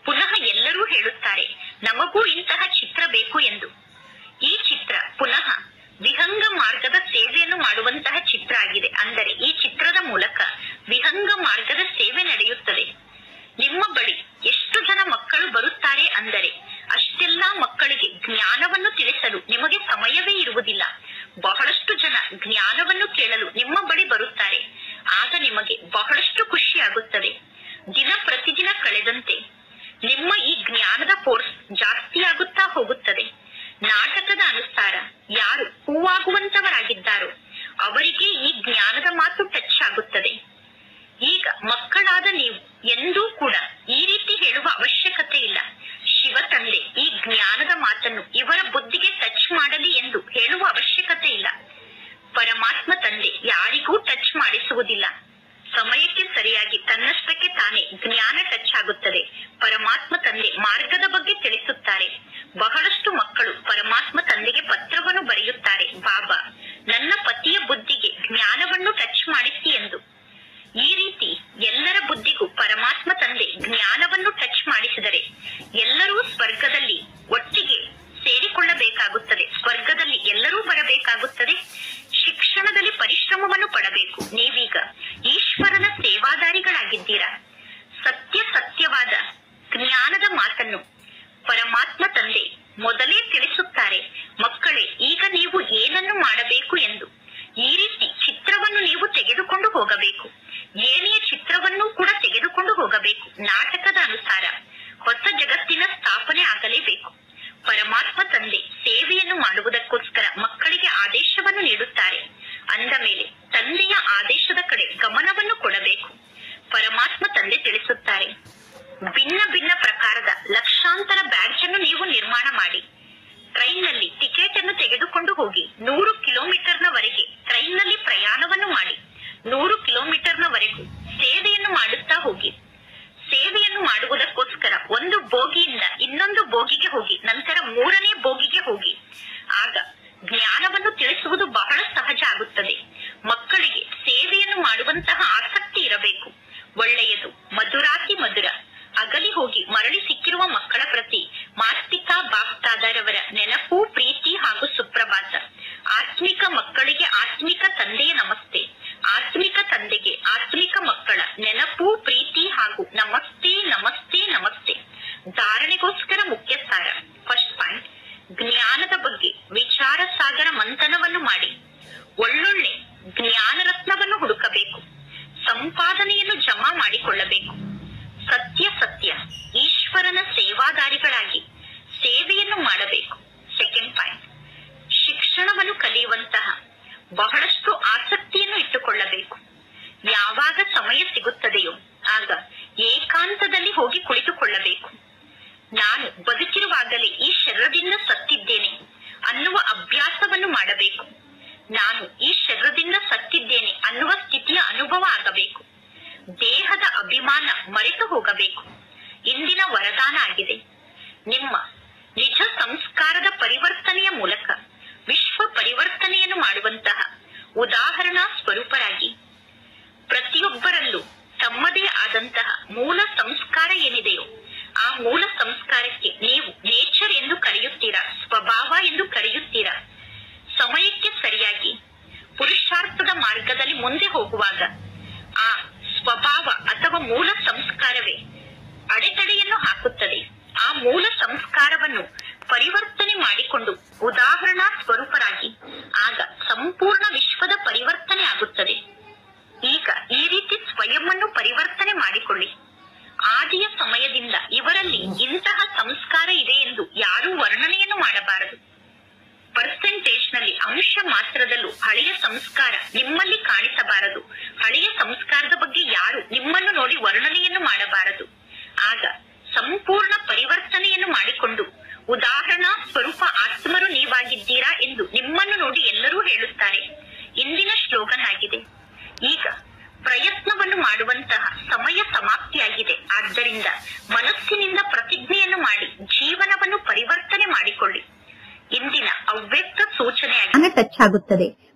ಪುನಃ ಎಲ್ಲರೂ ಹೇಳುತ್ತಾರೆ, ನಮಗೂ ಇಂತಹ ಚಿತ್ರ ಬೇಕು ಎಂದು. ಈ ಚಿತ್ರ ಪುನಃ ವಿಹಂಗ ಮಾರ್ಗದ ಸೇವೆಯನ್ನು ಮಾಡುವಂತಹ ಚಿತ್ರ ಆಗಿದೆ. ಅಂದರೆ ಈ ಚಿತ್ರದ ಮೂಲಕ ವಿಹಂಗ ಮಾರ್ಗದ ಸೇವೆ ನಡೆಯುತ್ತದೆ. ನಿಮ್ಮ ಬಳಿ ಎಷ್ಟು ಜನ ಮಕ್ಕಳು ಬರುತ್ತಾರೆ ಅಂದರೆ ಅಷ್ಟೆಲ್ಲಾ ಮಕ್ಕಳಿಗೆ ಜ್ಞಾನವನ್ನು ತಿಳಿಸಲು ನಿಮಗೆ ಸಮಯವೇ ಇರುವುದಿಲ್ಲ. ಬಹಳಷ್ಟು ಜನ ಜ್ಞಾನವನ್ನು ಕೇಳಲು ನಿಮ್ಮ ಬಳಿ ಬರುತ್ತಾರೆ. ಆಗ ನಿಮಗೆ ಬಹಳಷ್ಟು ಖುಷಿ ಆಗುತ್ತದೆ. ದಿನ ಪ್ರತಿದಿನ ಕಳೆದಂತೆ ನಿಮ್ಮ ಈ ಜ್ಞಾನದ ಫೋರ್ಸ್ ಜಾಸ್ತಿ ಆಗುತ್ತಾ ಹೋಗುತ್ತದೆ. ನಾಟಕದ ಅನುಸಾರ ಯಾರು ಹೂವಾಗುವಂತವರಾಗಿದ್ದಾರೋ ಅವರಿಗೆ ಈ ಜ್ಞಾನದ ಮಾತು ಟಚ್ ಆಗುತ್ತದೆ. ಈಗ ಮಕ್ಕಳಾದ ನೀವು ಎಂದೂ ಕೂಡ ಈ ರೀತಿ ಹೇಳುವ ಅವಶ್ಯಕತೆ ಇಲ್ಲ. ಶಿವ ತಂದೆ ಈ ಜ್ಞಾನದ ಮಾತನ್ನು ಇವರ ಬುದ್ಧಿಗೆ ಟಚ್ ಮಾಡಲಿ ಎಂದು ಹೇಳುವ ಅವಶ್ಯಕತೆ ಇಲ್ಲ. ಪರಮಾತ್ಮ ತಂದೆ ಯಾರಿಗೂ ಟಚ್ ಮಾಡಿಸುವುದಿಲ್ಲ. ಸಮಯಕ್ಕೆ ಸರಿಯಾಗಿ ತನ್ನಷ್ಟಕ್ಕೆ ತಾನೇ ಜ್ಞಾನ ಟಚ್ ಆಗುತ್ತದೆ. ಪರಮಾತ್ಮ ತಂದೆ ಮಾರ್ಗದ ಬಗ್ಗೆ ತಿಳಿಸುತ್ತಾರೆ. ಬಹಳಷ್ಟು ಮಕ್ಕಳು ಪರಮಾತ್ಮ ತಂದೆಗೆ ಪತ್ರವನ್ನು ಬರೆಯುತ್ತಾರೆ, ಬಾಬಾ ನನ್ನ ಪತಿಯ ಬುದ್ಧಿಗೆ ಜ್ಞಾನವನ್ನು ಟಚ್ ಮಾಡಿಸಿ ಎಂದು. ಈ ರೀತಿ ಎಲ್ಲರ ಬುದ್ಧಿಗೂ ಪರಮಾತ್ಮ ತಂದೆ ಜ್ಞಾನವನ್ನು ಟಚ್ ಮಾಡಿಸಿದರೆ ಎಲ್ಲರೂ ಸ್ವರ್ಗದಲ್ಲಿ ಒಟ್ಟಿಗೆ ಸೇರಿಕೊಳ್ಳಬೇಕಾಗುತ್ತದೆ. ಸ್ವರ್ಗದಲ್ಲಿ ಎಲ್ಲರೂ ಬರಬೇಕಾಗುತ್ತದೆ. ಶಿಕ್ಷಣದಲ್ಲಿ ಪರಿಶ್ರಮವನ್ನು ಪಡಬೇಕು. ನೀವೀಗ ಈಶ್ವರನ ಸೇವಾದಾರಿಗಳಾಗಿದ್ದೀರಾ. ಸತ್ಯವಾದ ಜ್ಞಾನದ ಮಾತನ್ನು ಪರಮಾತ್ಮ ತಂದೆ ಮೊದಲೇ ತಿಳಿಸುತ್ತಾರೆ. ಮಕ್ಕಳೇ, ಈಗ ನೀವು ಏನನ್ನು ಮಾಡಬೇಕು ಎಂದು ಈ ರೀತಿ ಚಿತ್ರವನ್ನು ನೀವು ತೆಗೆದುಕೊಂಡು ಹೋಗಬೇಕು. ಏನೆಯ ಚಿತ್ರವನ್ನು ಕೂಡ ತೆಗೆದುಕೊಂಡು ಹೋಗಬೇಕು. ನಾಟಕದ ಅನುಸಾರ ಹೊಸ ಜಗತ್ತಿನ ಸ್ಥಾಪನೆ ಆಗಲೇಬೇಕು. ಪರಮಾತ್ಮ ತಂದೆ ಸೇವೆಯನ್ನು ಮಾಡುವುದಕ್ಕೋಸ್ಕರ ಮಕ್ಕಳಿಗೆ ಆದೇಶವನ್ನು ನೀಡುತ್ತಾರೆ. ಅಂದ ಮೇಲೆ ತಂದೆಯ ಆದೇಶದ ಕಡೆ ಗಮನವನ್ನು ಕೊಡಬೇಕು. ಪರಮಾತ್ಮ ತಂದೆ ತಿಳಿಸುತ್ತಾರೆ, ಭಿನ್ನ ಭಿನ್ನ ಪ್ರಕಾರದ ಲಕ್ಷಾಂತರ ಬ್ಯಾಡ್ಜ್ ಅನ್ನು ನೀವು ನಿರ್ಮಾಣ ಮಾಡಿ. ಟ್ರೈನ್ ನಲ್ಲಿ ಟಿಕೆಟ್ ಅನ್ನು ತೆಗೆದುಕೊಂಡು ಹೋಗಿ 100 ಕಿಲೋಮೀಟರ್ನವರೆಗೆ ಟ್ರೈನ್ ನಲ್ಲಿ ಪ್ರಯಾಣವನ್ನು ಮಾಡಿ. 100 ಕಿಲೋಮೀಟರ್ನವರೆಗೂ ಸೇವೆಯನ್ನು ಮಾಡುತ್ತಾ ಹೋಗಿ. ಸೇವೆಯನ್ನು ಮಾಡುವುದಕ್ಕೋಸ್ಕರ ಒಂದು ಬೋಗಿಯಿಂದ ಇನ್ನೊಂದು ಬೋಗಿಗೆ ಹೋಗಿ, ನಂತರ 3ನೇ ಬೋಗಿಗೆ ಹೋಗಿ. ಆಗ ಜ್ಞಾನವನ್ನು ತಿಳಿಸುವುದು ಬಹಳ ಸಹಜ ಆಗುತ್ತದೆ. ಮಕ್ಕಳಿಗೆ ಸೇವೆಯನ್ನು ಮಾಡುವಂತಹ ಆಸಕ್ತಿ ಇರಬೇಕು. ಒಳ್ಳೆಯದು, ಮಧುರಾತಿ ಮಧುರ. ಅಗಲಿ ಹೋಗಿ ಮರಳಿ ಸಿಕ್ಕಿರುವ ಮಕ್ಕಳ ಪ್ರತಿ ಮಾಸ್ತಿಕಾ ಬಾಪ್ತಾದರವರ ನೆನಪು, ಪ್ರೀತಿ ಹಾಗೂ ಸುಪ್ರಭಾತ. ಆತ್ಮಿಕ ಮಕ್ಕಳಿಗೆ ಆತ್ಮಿಕ ತಂದೆಯ ನಮಸ್ತೆ. ಆತ್ಮಿಕ ತಂದೆಗೆ ಆತ್ಮಿಕ ಮಕ್ಕಳ ನೆನಪು, ಪ್ರೀತಿ ಹಾಗೂ ನಮಸ್ತೆ ನಮಸ್ತೆ ನಮಸ್ತೆ. ಧಾರಣೆಗೋಸ್ಕರ ಮುಖ್ಯ ಸಾರ. ಫಸ್ಟ್ ಪಾಯಿಂಟ್, ಜ್ಞಾನದ ಬಗ್ಗೆ ವಿಚಾರ ಸಾಗರ ಮಂಥನವನ್ನು ಮಾಡಿ ಒಳ್ಳೊಳ್ಳೆ ಜ್ಞಾನ ರತ್ನವನ್ನು ಹುಡುಕಬೇಕು. ಸಂಪಾದನೆಯನ್ನು ಜಮಾ ಮಾಡಿಕೊಳ್ಳಬೇಕು. ಸತ್ಯ ಈಶ್ವರನ ಸೇವಾದಾರಿಗಳಾಗಿ ಸೇವೆಯನ್ನು ಮಾಡಬೇಕು. ಸೆಕೆಂಡ್ ಪಾಯಿಂಟ್, ಶಿಕ್ಷಣವನ್ನು ಕಲಿಯುವಂತಹ ಬಹಳಷ್ಟು ಆಸಕ್ತಿಯನ್ನು ಇಟ್ಟುಕೊಳ್ಳಬೇಕು. ಯಾವಾಗ ಸಮಯ ಸಿಗುತ್ತದೆಯೋ ಆಗ ಏಕಾಂತದಲ್ಲಿ ಹೋಗಿ ಕುಳಿತುಕೊಳ್ಳಬೇಕು. ನಾನು ಬದುಕಿರುವಾಗಲೇ ಈ ಶರೀರದಿಂದ ಸತ್ತಿದ್ದೇನೆ ಅನ್ನುವ ಅಭ್ಯಾಸವನ್ನು ಮಾಡಬೇಕು. ನಾನು ಈ ಶರೀರದಿಂದ ಸತ್ತಿದ್ದೇನೆ ಅನ್ನುವ ಸ್ಥಿತಿಯ ಅನುಭವ ಆಗಬೇಕು. ದೇಹದ ಅಭಿಮಾನ ಮರೆತು ಹೋಗಬೇಕು. ಇಂದಿನ ವರದಾನ ಆಗಿದೆ. ನಿಮ್ಮ ನಿಜ ಸಂಸ್ಕಾರದ ಪರಿವರ್ತನೆಯ ಮೂಲಕ ವಿಶ್ವ ಪರಿವರ್ತನೆಯನ್ನು ಮಾಡುವಂತಹ ಉದಾಹರಣಾ ಸ್ವರೂಪರಾಗಿ ಪ್ರತಿಯೊಬ್ಬರಲ್ಲೂ ತಮ್ಮದೇ ಆದಂತಹ ಮೂಲ ಸಂಸ್ಕಾರ ಏನಿದೆಯೋ ಆ ಮೂಲ ಸಂಸ್ಕಾರಕ್ಕೆ ನೀವು ನೇಚರ್ ಎಂದು ಕರೆಯುತ್ತೀರಾ, ಸ್ವಭಾವ ಎಂದು ಕರೆಯುತ್ತೀರಾ. ಸಮಯಕ್ಕೆ ಸರಿಯಾಗಿ ಪುರುಷಾರ್ಥದ ಮಾರ್ಗದಲ್ಲಿ ಮುಂದೆ ಹೋಗುವಾಗ ಆ ಸ್ವಭಾವ ಅಥವಾ ಮೂಲ ಸಂಸ್ಕಾರವೇ ಅಡೆತಡೆಯನ್ನು ಹಾಕುತ್ತದೆ. ಆ ಮೂಲ ಸಂಸ್ಕಾರವನ್ನು ಪರಿವರ್ತನೆ ಮಾಡಿಕೊಂಡು ಉದಾಹರಣಾ ಸ್ವರೂಪರಾಗಿ ಆಗ ಸಂಪೂರ್ಣ ವಿಶ್ವದ ಪರಿವರ್ತನೆ ಆಗುತ್ತದೆ. ಈಗ ಈ ರೀತಿ ಸ್ವಯಂವನ್ನು ಪರಿವರ್ತನೆ ಮಾಡಿಕೊಳ್ಳಿ. ಆದಿಯ ಸಮಯದಿಂದ ಇವರಲ್ಲಿ ಇಂತಹ ಸಂಸ್ಕಾರ ಇದೆ ಎಂದು ಯಾರೂ ವರ್ಣನೆಯನ್ನು ಮಾಡಬಾರದು. ಪರ್ಸೆಂಟೇಜ್ ನಲ್ಲಿ ಅಂಶ ಮಾತ್ರದಲ್ಲೂ ಹಳೆಯ ಸಂಸ್ಕಾರ ನಿಮ್ಮಲ್ಲಿ ಕಾಣಿಸಬಾರದು. ಹಳೆಯ ಸಂಸ್ಕಾರದ ಬಗ್ಗೆ ಯಾರು ನಿಮ್ಮನ್ನು ನೋಡಿ ವರ್ಣನೆಯನ್ನು ಮಾಡಬಾರದು. ಆಗ ಸಂಪೂರ್ಣ ಪರಿವರ್ತನೆಯನ್ನು ಮಾಡಿಕೊಂಡು ಉದಾಹರಣಾ ಸ್ವರೂಪ ಆತ್ಮರು ನೀವಾಗಿದ್ದೀರಾ ಎಂದು ನಿಮ್ಮನ್ನು ನೋಡಿ ಎಲ್ಲರೂ ಹೇಳುತ್ತಾರೆ. ಇಂದಿನ ಶ್ಲೋಗನ್ ಆಗಿದೆ. ಈಗ ಪ್ರಯತ್ನವನ್ನು ಮಾಡುವಂತಹ ಸಮಯ ಸಮಾಪ್ತಿಯಾಗಿದೆ. ಆದ್ದರಿಂದ ಮನಸ್ಸಿನಿಂದ ಪ್ರತಿಜ್ಞೆಯನ್ನು ಮಾಡಿ ಜೀವನವನ್ನು ಪರಿವರ್ತನೆ ಮಾಡಿಕೊಳ್ಳಿ. ಇಂದಿನ ಅವ್ಯಕ್ತ ಸೂಚನೆ ಟಚ್ ಆಗುತ್ತದೆ.